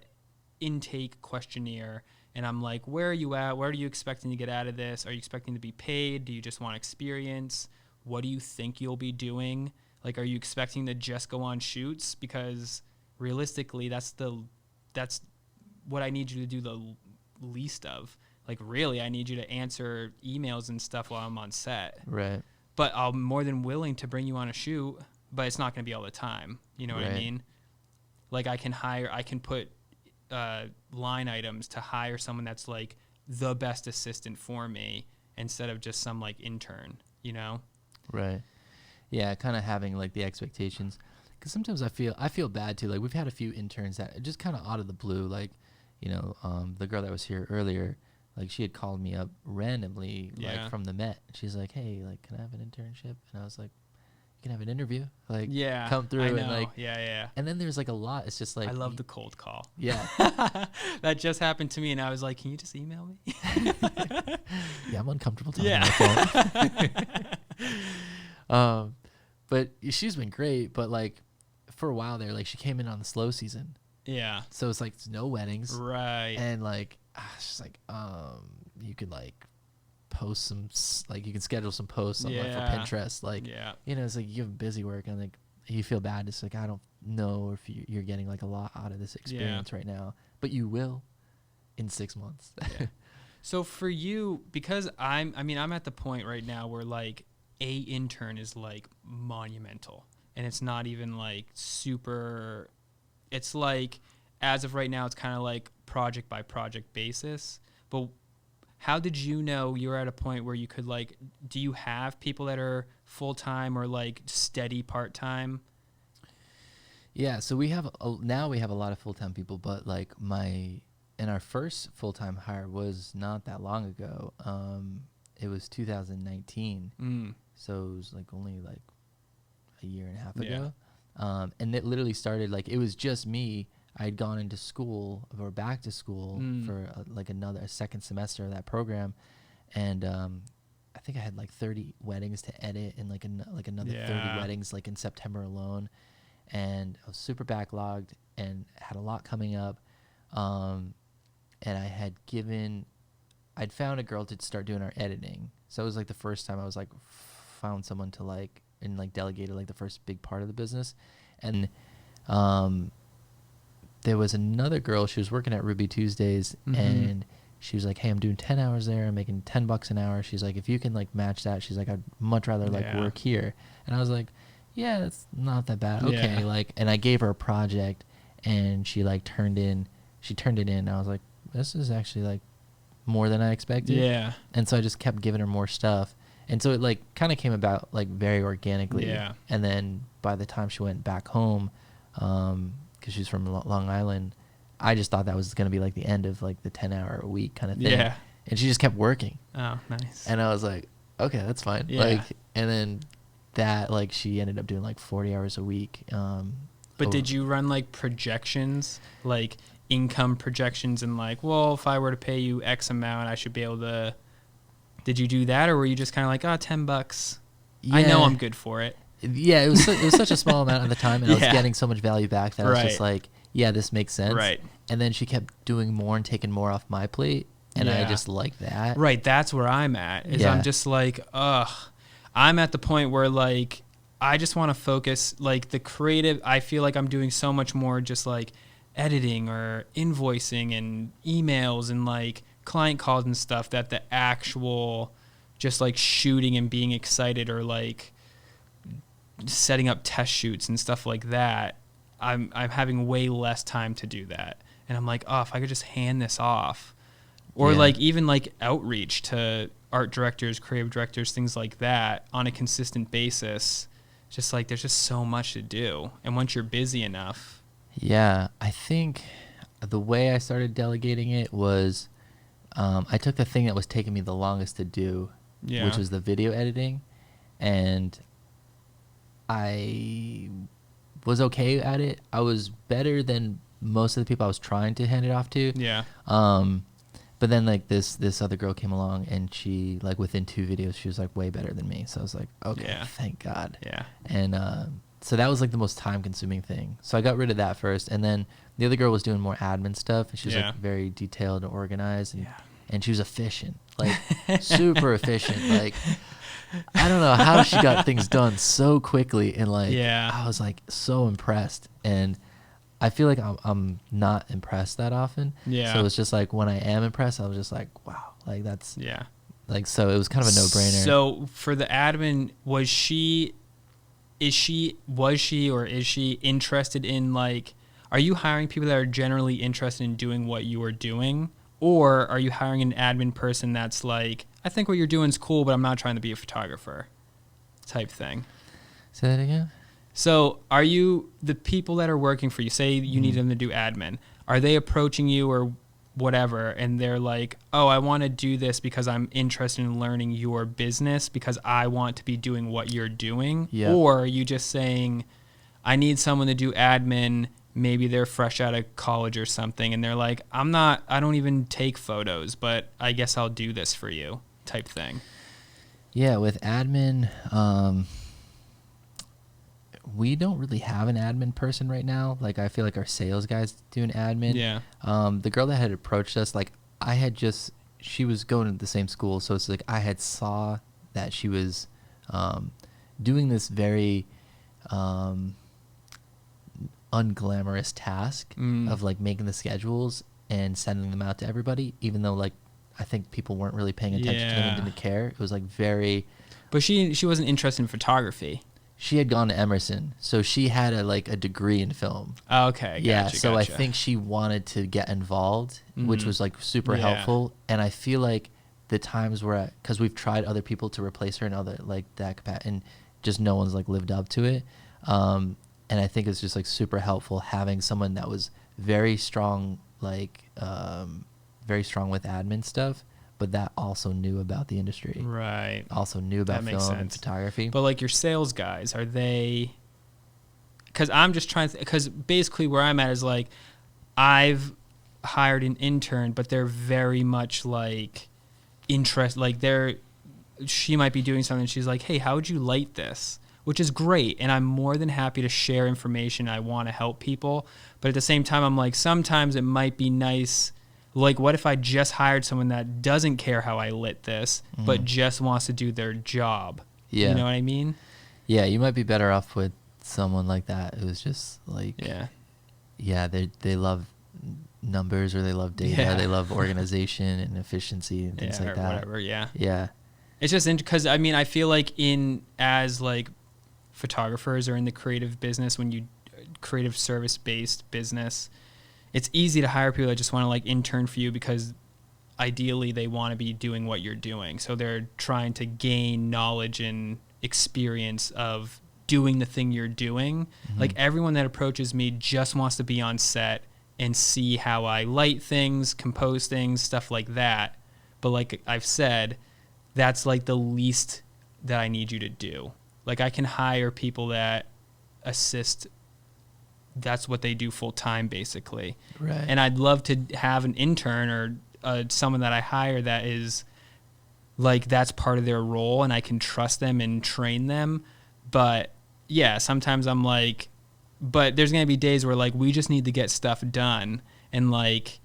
intake questionnaire. And I'm like, where are you at? What are you expecting to get out of this? Are you expecting to be paid? Do you just want experience? What do you think you'll be doing? Like, are you expecting to just go on shoots? Because realistically, that's what I need you to do the least of. Like, really, I need you to answer emails and stuff while I'm on set. Right. But I'm more than willing to bring you on a shoot, but it's not going to be all the time. You know what I mean? Like, I can put line items to hire someone that's like the best assistant for me instead of just some like intern, you know? Right. Yeah, kind of having like the expectations, because sometimes I feel bad too. Like we've had a few interns that just kind of out of the blue, like, you know, the girl that was here earlier, like she had called me up randomly, like from the Met. She's like, hey, like, can I have an internship? And I was like, you can have an interview, like, come through. I know. And like, yeah. And then there's like a lot. It's just like I love the cold call. Yeah. That just happened to me, and I was like, can you just email me? Yeah, I'm uncomfortable talking on the phone. But she's been great. But like for a while there, like she came in on the slow season. Yeah. So it's like no weddings. Right. And like, she's like, you could like post some, like you can schedule some posts on like for Pinterest. Like, you know, it's like you have busy work and like you feel bad. It's like, I don't know if you're getting like a lot out of this experience right now, but you will in 6 months. So for you, because I'm at the point right now where like a intern is like monumental, and it's not even like super, it's like, as of right now, it's kind of like project by project basis. But how did you know you were at a point where you could like, do you have people that are full-time or like steady part-time? Yeah. So now we have a lot of full-time people, but like our first full-time hire was not that long ago. It was 2019. So it was like only like a year and a half ago. And it literally started like, it was just me. I'd gone into school or back to school for a second semester of that program. And I think I had like 30 weddings to edit and like another 30 weddings like in September alone. And I was super backlogged and had a lot coming up. And I'd found a girl to start doing our editing. So it was like the first time I was like found someone to like, and like delegated like the first big part of the business. And there was another girl, she was working at Ruby Tuesdays, and she was like, hey, I'm doing 10 hours there, I'm making $10 an hour. She's like, if you can like match that, she's like, I'd much rather like work here. And I was like, yeah, it's not that bad. Okay. Like, and I gave her a project and she turned it in. I was like, this is actually like more than I expected. Yeah. And so I just kept giving her more stuff. And so it like kind of came about like very organically. Yeah. And then by the time she went back home, because she's from Long Island, I just thought that was going to be like the end of like the 10-hour a week kind of thing. Yeah. And she just kept working. Oh, nice. And I was like, okay, that's fine. Yeah. Like, and then that like she ended up doing like 40 hours a week. But did you run like projections, like income projections, and like, well, if I were to pay you X amount, I should be able to? Did you do that, or were you just kind of like, $10? Yeah. I know I'm good for it. Yeah, it was such a small amount at the time, and I was getting so much value back that I was just like, yeah, this makes sense. Right. And then she kept doing more and taking more off my plate, and I just like that. Right, that's where I'm at. I'm just like, I'm at the point where like I just want to focus like the creative. I feel like I'm doing so much more just like editing or invoicing and emails and like client calls and stuff that the actual just like shooting and being excited or like setting up test shoots and stuff like that. I'm having way less time to do that. And I'm like, if I could just hand this off. Or like even like outreach to art directors, creative directors, things like that on a consistent basis. Just like there's just so much to do. And once you're busy enough. Yeah, I think the way I started delegating it was I took the thing that was taking me the longest to do, which was the video editing. And I was okay at it. I was better than most of the people I was trying to hand it off to. Yeah. But then like this other girl came along, and she like within 2 videos she was like way better than me. So I was like, okay, thank God. Yeah. And so that was like the most time consuming thing. So I got rid of that first, and then the other girl was doing more admin stuff, and she was like very detailed and organized, and she was efficient, like super efficient. Like I don't know how she got things done so quickly, and like I was like so impressed. And I feel like I'm not impressed that often. Yeah. So it's just like when I am impressed, I was just like, wow, like that's like, so it was kind of a no-brainer. So for the admin, was she interested in like, are you hiring people that are generally interested in doing what you are doing? Or are you hiring an admin person that's like, I think what you're doing is cool, but I'm not trying to be a photographer type thing? Say that again? So are you, the people that are working for you, say you need them to do admin, are they approaching you or whatever, and they're like, oh, I want to do this because I'm interested in learning your business because I want to be doing what you're doing? Yep. Or are you just saying, I need someone to do admin, maybe they're fresh out of college or something, and they're like, I don't even take photos, but I guess I'll do this for you type thing? Yeah, with admin, we don't really have an admin person right now. Like I feel like our sales guys do an admin. Yeah. The girl that had approached us, like she was going to the same school, so it's like I had saw that she was doing this very unglamorous task of like making the schedules and sending them out to everybody, even though like I think people weren't really paying attention to them and didn't care. It was like very. But she wasn't interested in photography. She had gone to Emerson, so she had a degree in film. Oh, okay. Gotcha, so I think she wanted to get involved, which was like super helpful. And I feel like the times where, because we've tried other people to replace her and other like that, and just no one's like lived up to it. And I think it's just like super helpful having someone that was very strong, like very strong with admin stuff, but that also knew about the industry. Right. Also knew about film and photography. But like your sales guys, are they, because I'm just trying to, because basically where I'm at is like, I've hired an intern, but they're very much like like she might be doing something. She's like, hey, how would you light this? Which is great. And I'm more than happy to share information. I want to help people. But at the same time, I'm like, sometimes it might be nice. Like, what if I just hired someone that doesn't care how I lit this, but just wants to do their job? Yeah. You know what I mean? Yeah, you might be better off with someone like that who's just like, they love numbers, or they love data, they love organization and efficiency and things like that. Whatever, Yeah. It's just because, I mean, I feel like as like photographers or in the creative business, when you creative service-based business, it's easy to hire people that just want to like intern for you because ideally they want to be doing what you're doing. So they're trying to gain knowledge and experience of doing the thing you're doing. Like everyone that approaches me just wants to be on set and see how I light things, compose things, stuff like that. But like I've said, that's like the least that I need you to do. Like I can hire people that assist. That's what they do full time, basically. Right. And I'd love to have an intern or someone that I hire that is like, that's part of their role and I can trust them and train them. But yeah, sometimes I'm like, but there's going to be days where like we just need to get stuff done, and like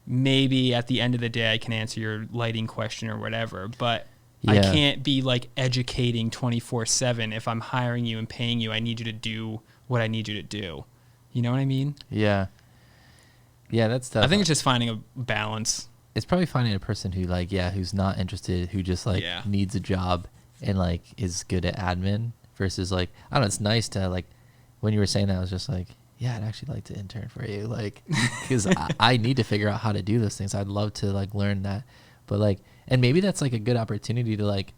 maybe at the end of the day I can answer your lighting question or whatever, but I can't be like educating 24/7. If I'm hiring you and paying you, I need you to do what I need you to do. You know what I mean? Yeah. Yeah, that's tough. I think it's just finding a balance. It's probably finding a person who like, who's not interested, who just like needs a job and like is good at admin versus like, I don't know, it's nice to like, when you were saying that, I was just like, yeah, I'd actually like to intern for you. Like, cause I need to figure out how to do those things. I'd love to like learn that, but like, and maybe that's like a good opportunity to like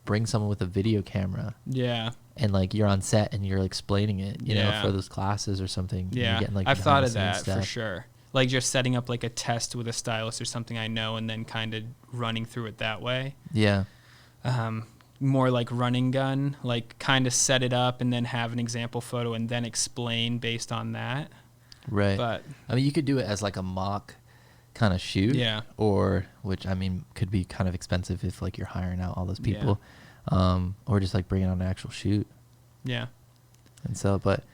bring someone with a video camera. Yeah. And like you're on set and you're explaining it, you know, for those classes or something. Yeah. Getting, like, I've thought of that stuff. for sure. Like just setting up like a test with a stylist or something I know, and then kind of running through it that way. Yeah. More like running gun, like kind of set it up and then have an example photo and then explain based on that. Right. But I mean, you could do it as like a mock kind of shoot. Yeah. Or, which I mean, could be kind of expensive if like you're hiring out all those people. Or just like bringing on an actual shoot. Yeah. And so, but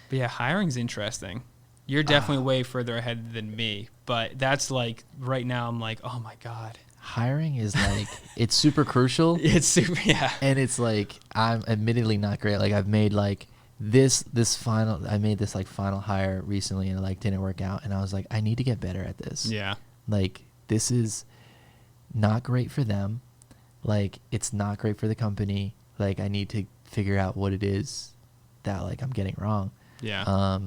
yeah, hiring's interesting. You're definitely way further ahead than me, but that's like right now I'm like, oh my God. Hiring is like, it's super crucial. It's super, yeah. And it's like, I'm admittedly not great. Like I've made like I made this like final hire recently and it like didn't work out. And I was like, I need to get better at this. Yeah. Like this is not great for them. Like it's not great for the company. Like I need to figure out what it is that like I'm getting wrong. Yeah.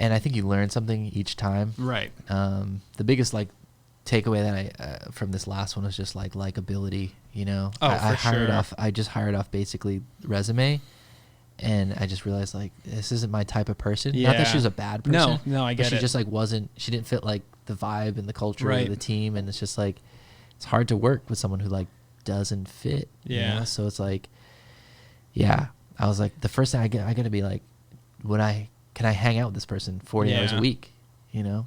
And I think you learn something each time. Right. The biggest like takeaway that I from this last one was just like likability. You know, oh, I just hired off basically resume, and I just realized like this isn't my type of person. Yeah. Not that she was a bad person. No, I get it. She just like she didn't fit like the vibe and the culture right. of the team, and it's just like it's hard to work with someone who like doesn't fit. Yeah. You know? So it's like, yeah, I was like the first thing I gotta be like, can I hang out with this person 40 hours a week? You know?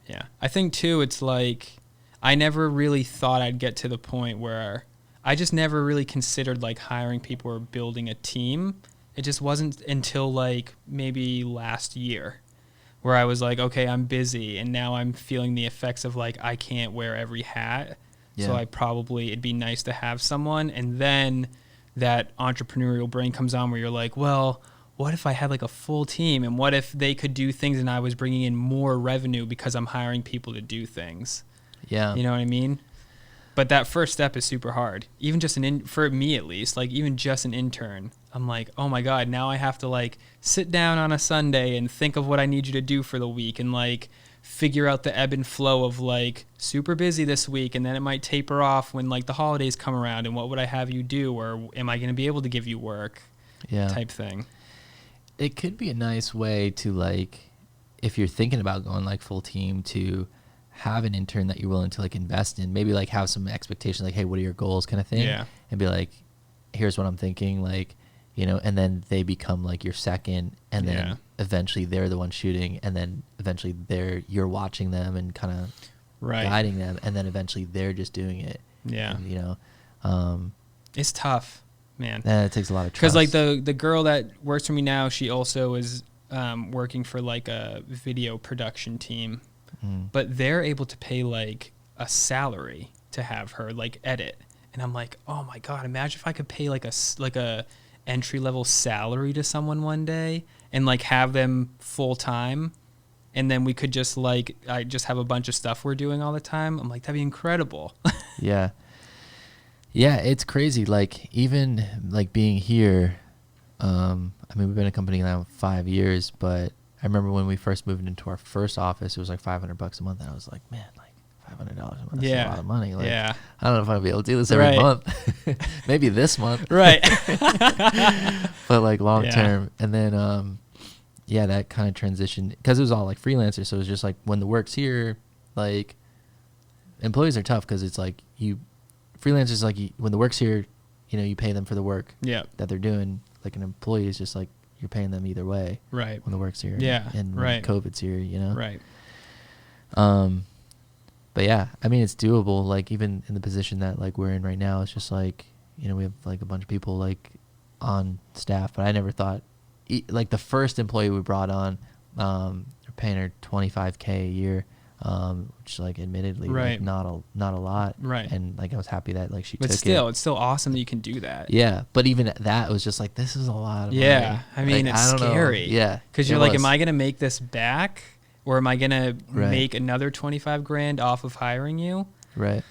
Yeah. I think too, it's like, I never really thought I'd get to the point where I just never really considered like hiring people or building a team. It just wasn't until like maybe last year where I was like, okay, I'm busy. And now I'm feeling the effects of like, I can't wear every hat. Yeah. So it'd be nice to have someone. And then that entrepreneurial brain comes on where you're like, well, what if I had like a full team, and what if they could do things and I was bringing in more revenue because I'm hiring people to do things? Yeah. You know what I mean? But that first step is super hard. Even just for me at least, like even just an intern, I'm like, oh my God, now I have to like sit down on a Sunday and think of what I need you to do for the week and like figure out the ebb and flow of like super busy this week, and then it might taper off when like the holidays come around, and what would I have you do, or am I going to be able to give you work? Yeah. Type thing. It could be a nice way to like, if you're thinking about going like full team, to have an intern that you're willing to like invest in, maybe like have some expectations, like, hey, what are your goals kind of thing? Yeah. And be like, here's what I'm thinking, like, you know, and then they become like your second, and then eventually they're the one shooting, and then eventually you're watching them and kind of guiding them, and then eventually they're just doing it. Yeah. And, you know, it's tough. Man, it takes a lot of because trust. like the girl that works for me now, she also is working for like a video production team, but they're able to pay like a salary to have her like edit, and I'm like, oh my God, imagine if I could pay like a entry level salary to someone one day and like have them full time, and then we could just like I just have a bunch of stuff we're doing all the time. I'm like, that'd be incredible. Yeah. Yeah, it's crazy. Like even like being here, I mean, we've been a company now 5 years, but I remember when we first moved into our first office, it was like $500 a month, and I was like, man, like $500 a month, that's a lot of money. Like, I don't know if I'll be able to do this every month. Maybe this month. Right. But like long term. And then, that kind of transition, because it was all like freelancer. So it was just like when the work's here, like employees are tough because it's like freelancers, like when the work's here, you know, you pay them for the work that they're doing. Like an employee is just like you're paying them either way. Right. When the work's here. Yeah. And when COVID's here, you know. Right. But yeah, I mean, it's doable. Like even in the position that like we're in right now, it's just like, you know, we have like a bunch of people like on staff, but I never thought, like the first employee we brought on, they're paying her $25K a year, which like admittedly Right. like not a lot, Right. and like I was happy that like she But took still, it. it's still awesome that you can do that. Yeah, but even at that, it was just like, this is a lot of Yeah, money. I mean, Like, it's I don't know. scary. Yeah, Because it you're like, was. am I gonna make this back, or am I gonna Right. make another 25 grand off of hiring you? Right.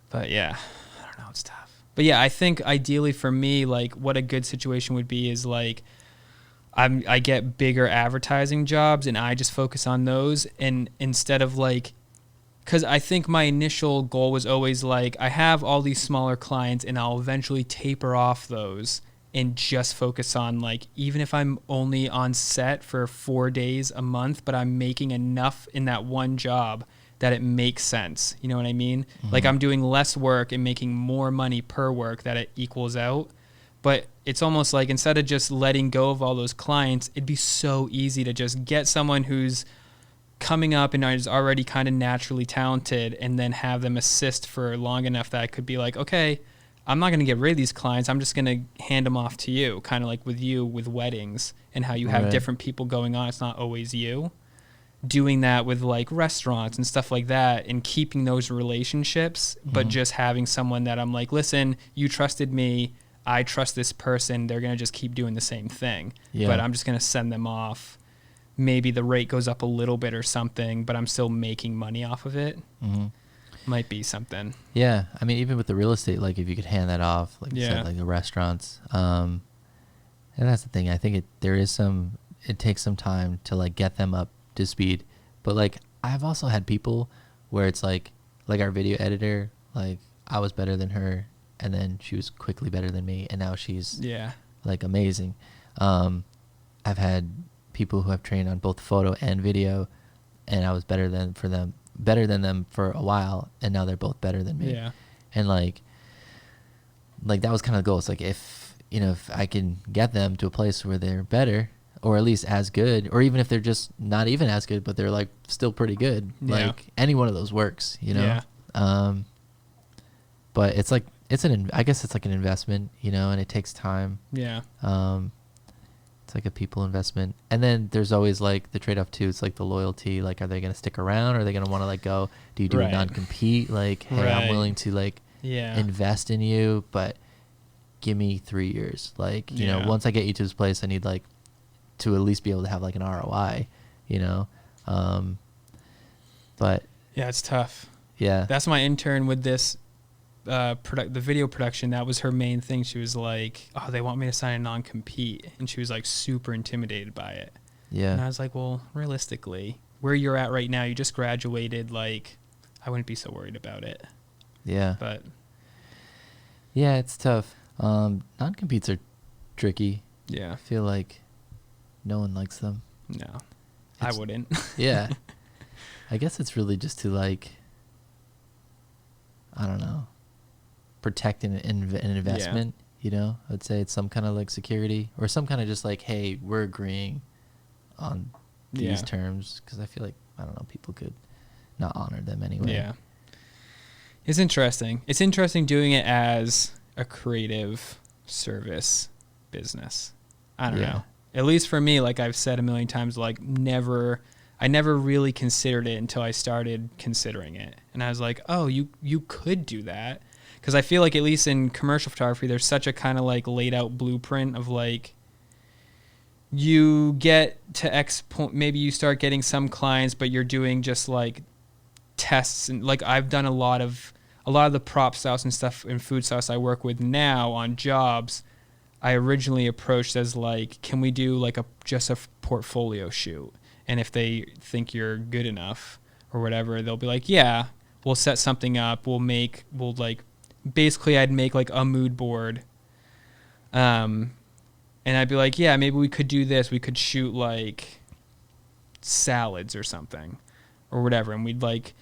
But yeah, I don't know, it's tough. But yeah, I think ideally for me, like what a good situation would be is like I get bigger advertising jobs and I just focus on those, and instead of like, because I think my initial goal was always like, I have all these smaller clients and I'll eventually taper off those and just focus on like, even if I'm only on set for 4 days a month, but I'm making enough in that one job that it makes sense. You know what I mean? Like I'm doing less work and making more money per work that it equals out. But it's almost like instead of just letting go of all those clients, it'd be so easy to just get someone who's coming up and is already kind of naturally talented and then have them assist for long enough that I could be like, okay, I'm not going to get rid of these clients. I'm just going to hand them off to you, kind of like with you with weddings and how you have Right. different people going on. It's not always you. Doing that with like restaurants and stuff like that and keeping those relationships, but just having someone that I'm like, listen, you trusted me. I trust this person. They're going to just keep doing the same thing. Yeah. But I'm just going to send them off. Maybe the rate goes up a little bit or something, but I'm still making money off of it. Mm-hmm. Might be something. Yeah, I mean, even with the real estate, like if you could hand that off, like you Yeah. said, like the restaurants, and that's the thing. I think it takes some time to like get them up to speed. But like I've also had people where it's like our video editor, like I was better than her, and then she was quickly better than me, and now she's Yeah. like amazing. I've had people who have trained on both photo and video, and I was better than them for a while, and now they're both better than me. Yeah. And like that was kind of the goal. It's like if I can get them to a place where they're better, or at least as good, or even if they're just not even as good, but they're like still pretty good. Yeah. Like any one of those works, Yeah. But it's like I guess it's like an investment, and it takes time. Yeah. It's like a people investment. And then there's always like the trade-off too. It's like the loyalty. Like, are they going to stick around? Or are they going to want to like go? Do you do Right. a non-compete? Like, hey, Right. I'm willing to like Yeah. invest in you, but give me 3 years. Like, Yeah. once I get you to this place, I need like to at least be able to have like an ROI, but Yeah, it's tough. yeah. That's my intern with this the video production. That was her main thing. She was like, oh, they want me to sign a non-compete. And she was like super intimidated by it. And I Yeah. was like, well, realistically, where you're at right now, you just graduated, like, I wouldn't be so worried about it. Yeah. But Yeah, it's tough. Non-competes are tricky. yeah, I feel like no one likes them. no, I It's- wouldn't. Yeah. I guess it's really just to like, I don't know, protect an investment, I'd say it's some kind of like security or some kind of just like, hey, we're agreeing on these Yeah. terms, because I feel like, I don't know, people could not honor them anyway. Yeah. It's interesting. It's interesting doing it as a creative service business. I don't Yeah. know. At least for me, like I've said a million times, like I never really considered it until I started considering it. And I was like, oh, you could do that. Because I feel like at least in commercial photography, there's such a kind of like laid out blueprint of like, you get to X point, maybe you start getting some clients, but you're doing just like tests. And like I've done a lot of the prop styles and stuff in food styles I work with now on jobs. I originally approached as like, can we do like just a portfolio shoot? And if they think you're good enough or whatever, they'll be like, yeah, we'll set something up. Basically I'd make like a mood board. And I'd be like, yeah, maybe we could do this. We could shoot like salads or something or whatever. And we'd like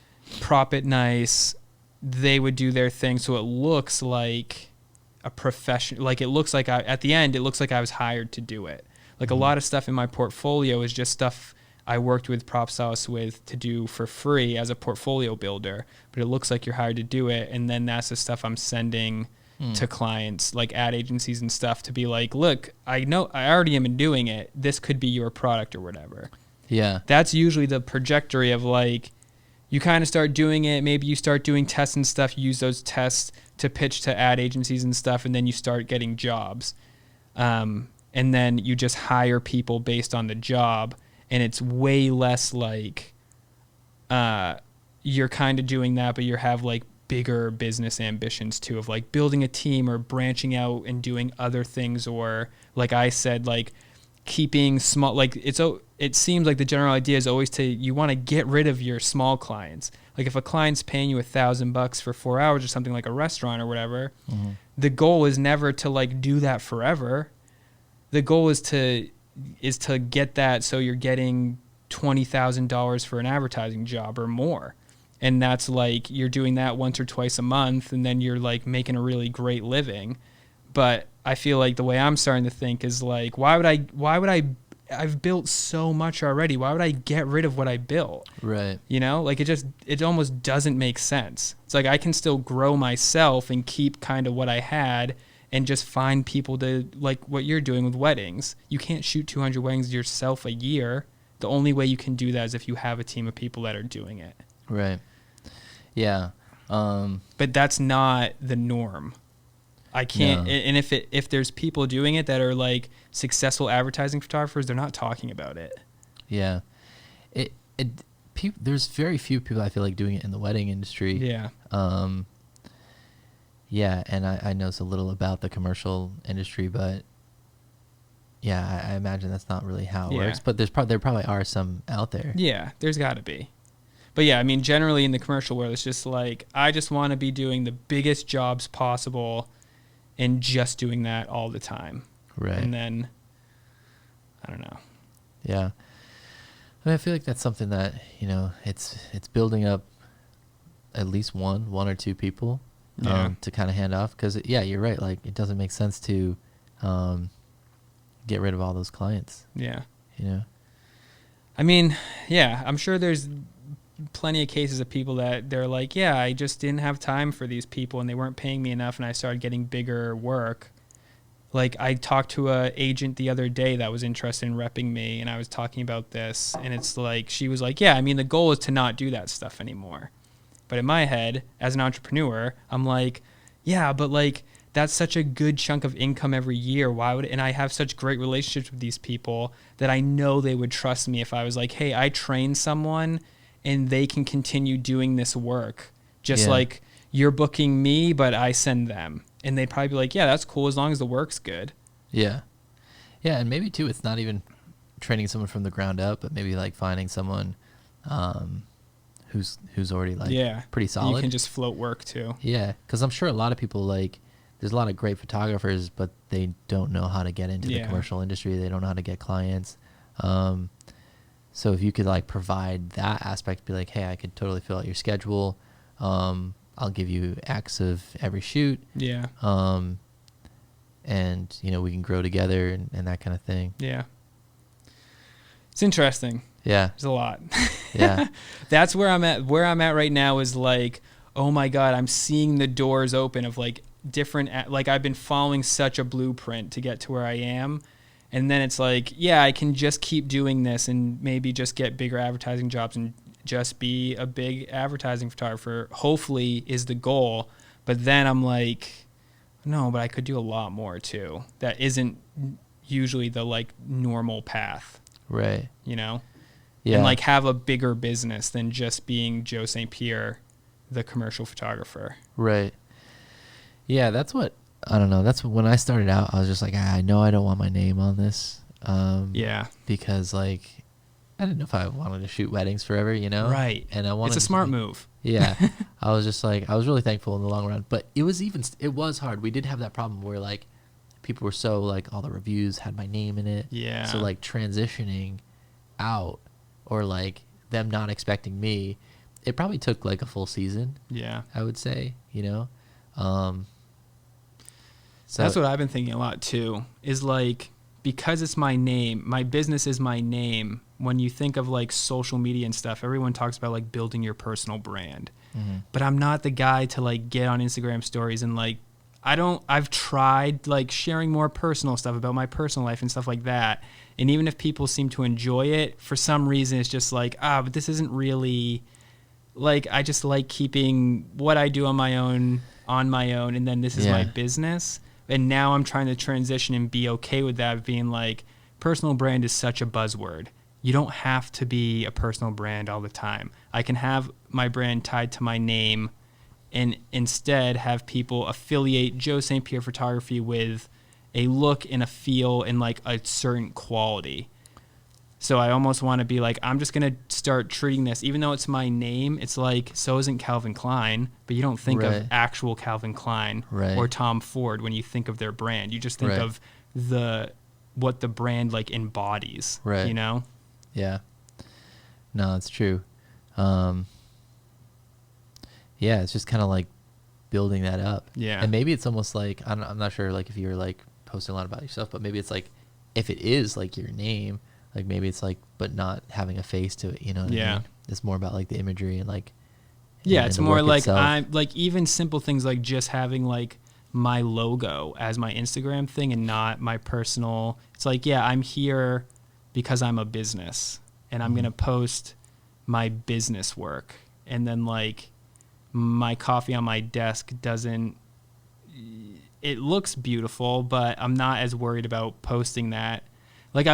prop it nice. They would do their thing. So it looks like a profession. Like it looks like at the end, it looks like I was hired to do it. Like a lot of stuff in my portfolio is just stuff I worked with prop stylists with to do for free as a portfolio builder, but it looks like you're hired to do it. And then that's the stuff I'm sending to clients, like ad agencies and stuff, to be like, look, I know I already am doing it. This could be your product or whatever. Yeah. That's usually the trajectory of like, you kind of start doing it. Maybe you start doing tests and stuff. You use those tests to pitch to ad agencies and stuff. And then you start getting jobs. And then you just hire people based on the job. And it's way less like you're kind of doing that, but you have like bigger business ambitions too, of like building a team or branching out and doing other things, or like I said, like keeping small, like it seems like the general idea is always you want to get rid of your small clients. Like if a client's paying you $1,000 for 4 hours or something, like a restaurant or whatever, the goal is never to like do that forever. The goal is to get that so you're getting $20,000 for an advertising job or more. And that's like you're doing that once or twice a month, and then you're like making a really great living. But I feel like the way I'm starting to think is like, I've built so much already. Why would I get rid of what I built? Right. You know, like it almost doesn't make sense. It's like I can still grow myself and keep kind of what I had and just find people to, like what you're doing with weddings. You can't shoot 200 weddings yourself a year. The only way you can do that is if you have a team of people that are doing it. Right. Yeah. But that's not the norm. I can't. No. And if there's people doing it that are like successful advertising photographers, they're not talking about it. Yeah. There's very few people I feel like doing it in the wedding industry. Yeah. Yeah, and I know so little about the commercial industry, but yeah, I imagine that's not really how it works. But there probably are some out there. Yeah, there's got to be. But yeah, I mean, generally in the commercial world, it's just like, I just want to be doing the biggest jobs possible and just doing that all the time. Right. And then, I don't know. Yeah. I mean, I feel like that's something that, you know, it's building up at least one or two people to kind of hand off. Because, yeah, you're right. Like, it doesn't make sense to get rid of all those clients. Yeah. You know? I mean, yeah, I'm sure there's plenty of cases of people that they're like, yeah, I just didn't have time for these people and they weren't paying me enough, and I started getting bigger work. Like I talked to a agent the other day that was interested in repping me, and I was talking about this, and it's like, she was like, yeah, I mean, the goal is to not do that stuff anymore. But in my head, as an entrepreneur, I'm like, yeah, but like that's such a good chunk of income every year. And I have such great relationships with these people that I know they would trust me if I was like, hey, I trained someone and they can continue doing this work. Just like you're booking me, but I send them. And they'd probably be like, yeah, that's cool as long as the work's good. Yeah. Yeah, and maybe, too, it's not even training someone from the ground up, but maybe, like, finding someone who's already, like, pretty solid. You can just float work, too. Yeah, because I'm sure a lot of people, like, there's a lot of great photographers, but they don't know how to get into the commercial industry. They don't know how to get clients. So if you could like provide that aspect, be like, hey, I could totally fill out your schedule. I'll give you X of every shoot. Yeah. And you know, we can grow together and that kind of thing. Yeah. It's interesting. Yeah. There's a lot. Yeah. That's where I'm at. Where I'm at right now is like, oh my God, I'm seeing the doors open of like different, like I've been following such a blueprint to get to where I am. And then it's like, yeah, I can just keep doing this and maybe just get bigger advertising jobs and just be a big advertising photographer, hopefully, is the goal. But then I'm like, no, but I could do a lot more too. That isn't usually the like normal path. Right. You know? Yeah. And like have a bigger business than just being Joe St. Pierre, the commercial photographer. Right. Yeah, that's what, I don't know. That's when I started out, I was just like, I know I don't want my name on this. Because like, I didn't know if I wanted to shoot weddings forever, you know? Right. And I wanted It's a smart move. Yeah. I was just like, I was really thankful in the long run, but it was hard. We did have that problem where like people were so like, all the reviews had my name in it. Yeah. So like transitioning out or like them not expecting me, it probably took like a full season. Yeah. I would say, you know? So that's what I've been thinking a lot too, is like, because it's my name, my business is my name. When you think of like social media and stuff, everyone talks about like building your personal brand, but I'm not the guy to like get on Instagram stories and like, I've tried like sharing more personal stuff about my personal life and stuff like that. And even if people seem to enjoy it, for some reason, it's just like, but this isn't really like, I just like keeping what I do on my own. And then this is my business. And now I'm trying to transition and be okay with that, being like, personal brand is such a buzzword. You don't have to be a personal brand all the time. I can have my brand tied to my name and instead have people affiliate Joe St. Pierre Photography with a look and a feel and like a certain quality. So I almost want to be like, I'm just going to start treating this, even though it's my name, it's like, so isn't Calvin Klein, but you don't think of actual Calvin Klein or Tom Ford when you think of their brand. You just think of what the brand like embodies, you know? Yeah. No, it's true. Yeah, it's just kind of like building that up. Yeah. And maybe it's almost like, I'm not sure like if you're like posting a lot about yourself, but maybe it's like, if it is like your name, like maybe it's like, but not having a face to it, you know what I mean? It's more about like the imagery and like, it's more like itself. I'm like even simple things like just having like my logo as my Instagram thing and not my personal. It's like, I'm here because I'm a business and I'm going to post my business work. And then like my coffee on my desk it looks beautiful, but I'm not as worried about posting that. Like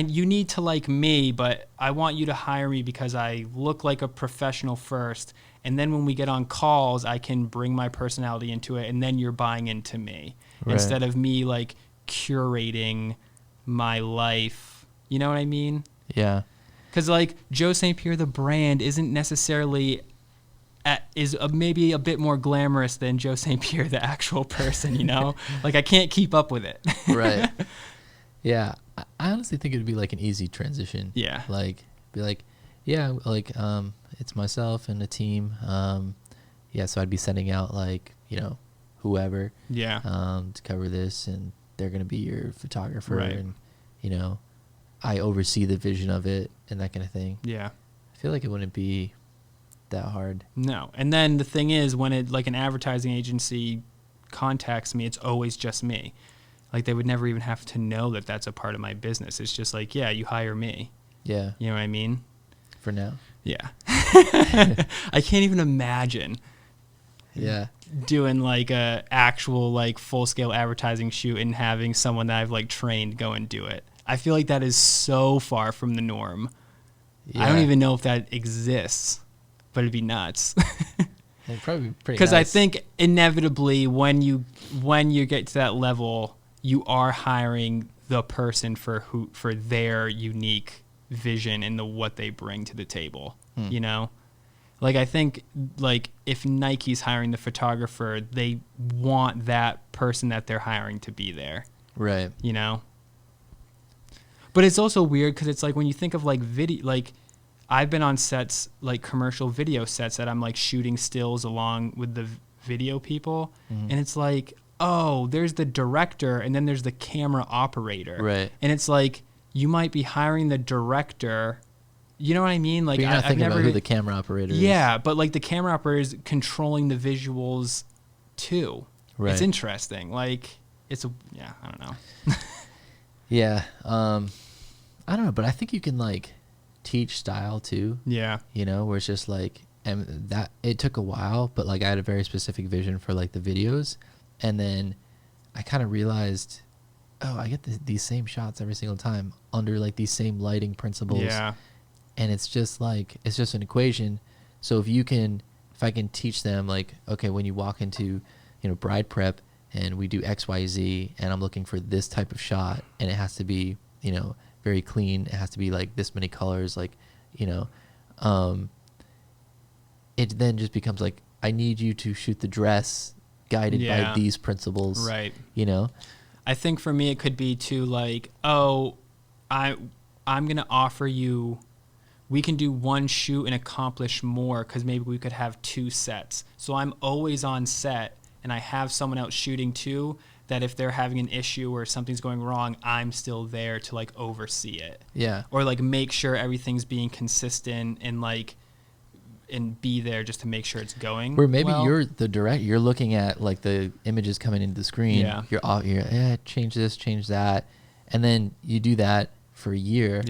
you need to like me, but I want you to hire me because I look like a professional first. And then when we get on calls, I can bring my personality into it. And then you're buying into me instead of me like curating my life. You know what I mean? Yeah. Cause like Joe St. Pierre, the brand isn't necessarily is maybe a bit more glamorous than Joe St. Pierre, the actual person, you know? Like I can't keep up with it. Right. Yeah. I honestly think it would be like an easy transition. Yeah. Like be like, it's myself and a team. So I'd be sending out like, you know, whoever. Yeah. To cover this, and they're gonna be your photographer, right. and you know, I oversee the vision of it and that kind of thing. Yeah. I feel like it wouldn't be that hard. No. And then the thing is, when it like an advertising agency contacts me, it's always just me. Like they would never even have to know that that's a part of my business. It's just like, you hire me. Yeah. You know what I mean? For now. Yeah. I can't even imagine. Yeah. Doing like a actual like full scale advertising shoot and having someone that I've like trained go and do it. I feel like that is so far from the norm. Yeah. I don't even know if that exists, but it'd be nuts. It'd probably be pretty Because nice. I think inevitably when you get to that level, you are hiring the person for their unique vision and what they bring to the table. You know, like I think like if Nike's hiring the photographer, they want that person that they're hiring to be there. Right. You know. But it's also weird because it's like when you think of like video, like I've been on sets, like commercial video sets that I'm like shooting stills along with the video people. And it's like, oh, there's the director and then there's the camera operator. Right. And it's like, you might be hiring the director. You know what I mean? Like, but you're not thinking about who the camera operator is. Yeah, but like the camera operator is controlling the visuals too. Right. It's interesting. Like, I don't know. Yeah. I don't know, but I think you can like teach style too. Yeah. You know, where it's just like, and that it took a while, but like I had a very specific vision for like the videos, and then I kind of realized, oh, I get these same shots every single time under like these same lighting principles. Yeah. And it's just like, it's just an equation. So if I can teach them like, okay, when you walk into, you know, bride prep and we do XYZ and I'm looking for this type of shot and it has to be, you know, very clean. It has to be like this many colors, like, you know, it then just becomes like, I need you to shoot the dress guided by these principles. Right. You know? I think for me, it could be to like, oh, I'm going to offer you, we can do one shoot and accomplish more because maybe we could have 2 sets. So I'm always on set and I have someone else shooting too, that if they're having an issue or something's going wrong, I'm still there to like oversee it. Yeah. Or like make sure everything's being consistent and like and be there just to make sure it's going. Where maybe well. you're the direct, you're looking at like the images coming into the screen. Yeah. You're change this, change that. And then you do that for a year,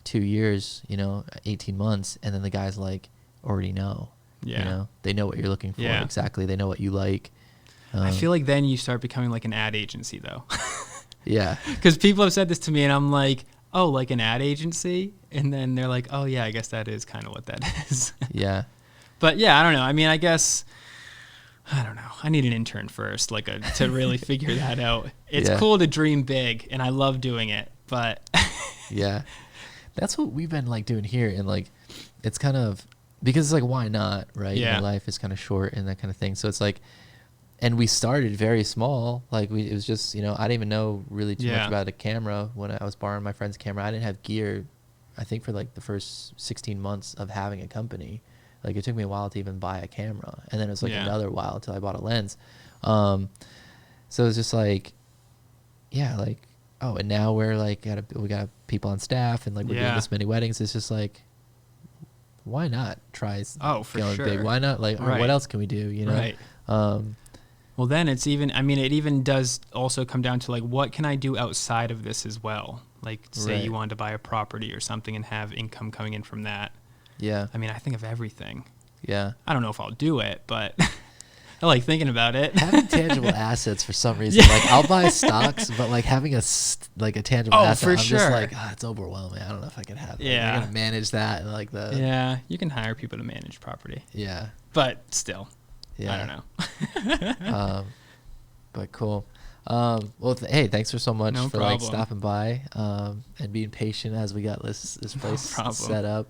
2 years, 18 months. And then the guys like already know, they know what you're looking for. Yeah. Exactly. They know what you like. I feel like then you start becoming like an ad agency though. Yeah. Because people have said this to me and I'm like, oh, like an ad agency? And then they're like, oh, yeah, I guess that is kind of what that is. Yeah. But, yeah, I don't know. I mean, I guess, I don't know. I need an intern first, to really figure that out. It's cool to dream big, and I love doing it, but. Yeah. That's what we've been, like, doing here. And, like, it's kind of, because it's like, why not, right? Yeah. Life is kind of short and that kind of thing. So it's like, and we started very small. Like it was just, I didn't even know really too much about a camera when I was borrowing my friend's camera. I didn't have gear, I think, for like the first 16 months of having a company. Like it took me a while to even buy a camera. And then it was like another while until I bought a lens. So it was just like, and now we're like, we got people on staff and like we're doing this many weddings. It's just like, why not try going big? Why not? Like, what else can we do? Right. Well, then it even does also come down to like, what can I do outside of this as well? Like, say you wanted to buy a property or something and have income coming in from that. Yeah. I mean, I think of everything. Yeah. I don't know if I'll do it, but I like thinking about it. Having tangible assets for some reason, like I'll buy stocks, but like having a tangible asset, I'm just like, it's overwhelming. I don't know if I can have it. I gotta manage that and like the. Yeah, you can hire people to manage property. Yeah. But still. Yeah. I don't know. But cool. Well, hey, thanks for so much for like stopping by and being patient as we got this place set up.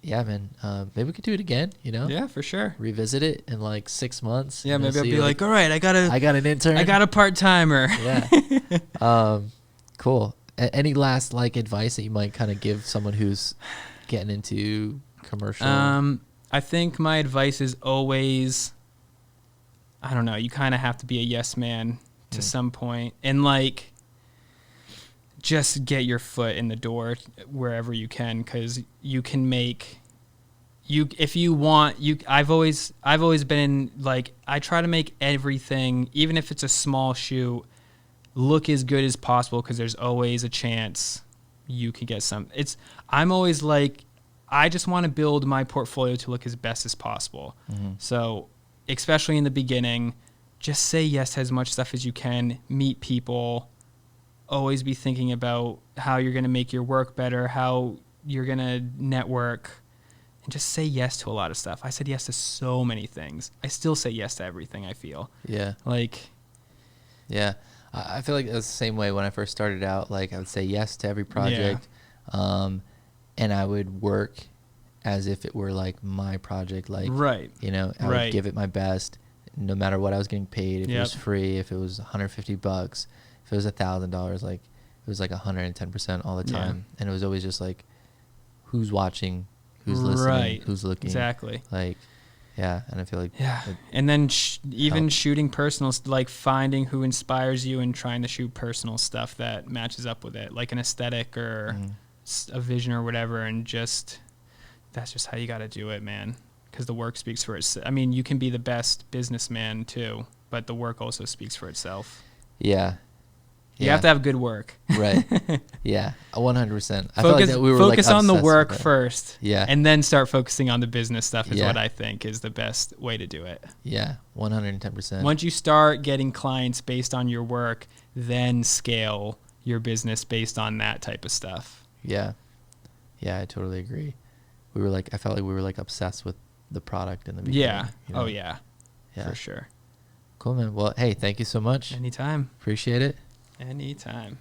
Yeah, man. Maybe we could do it again. Yeah, for sure. Revisit it in like 6 months. Yeah, maybe I'll be like, all right, I got an intern. I got a part timer. Yeah. Cool. Any last like advice that you might kind of give someone who's getting into commercial? I think my advice is always, I don't know, you kind of have to be a yes man to some point, and like just get your foot in the door wherever you can, because you can make if you want. I've always been like, I try to make everything, even if it's a small shoot, look as good as possible, because there's always a chance you could get some. I'm always like, I just want to build my portfolio to look as best as possible. Mm-hmm. So especially in the beginning, just say yes to as much stuff as you can, meet people, always be thinking about how you're going to make your work better, how you're going to network, and just say yes to a lot of stuff. I said yes to so many things. I still say yes to everything, I feel. Yeah. Yeah. I feel like it was the same way when I first started out. Like I would say yes to every project. Yeah. And I would work as if it were like my project. Like, I would give it my best no matter what I was getting paid. If it was free, if it was $150, if it was $1,000, like it was like 110% all the time. And it was always just like, who's watching, who's listening, who's looking. Exactly. Like, yeah. And I feel like. Yeah. And then even shooting personal, like finding who inspires you and trying to shoot personal stuff that matches up with it, like an aesthetic or a vision or whatever, and that's just how you got to do it, man, because the work speaks for itself. I mean, you can be the best businessman too, but the work also speaks for itself. You have to have good work. Right. Yeah, 100%. I feel like that we were focus like on the work first, yeah, and then start focusing on the business stuff is what I think is the best way to do it. Yeah, 110%. Once you start getting clients based on your work, then scale your business based on that type of stuff. Yeah, I totally agree. I felt like we were like obsessed with the product in the beginning. Yeah. Oh yeah, for sure. Cool, man. Well, hey, thank you so much. Anytime. Appreciate it. Anytime.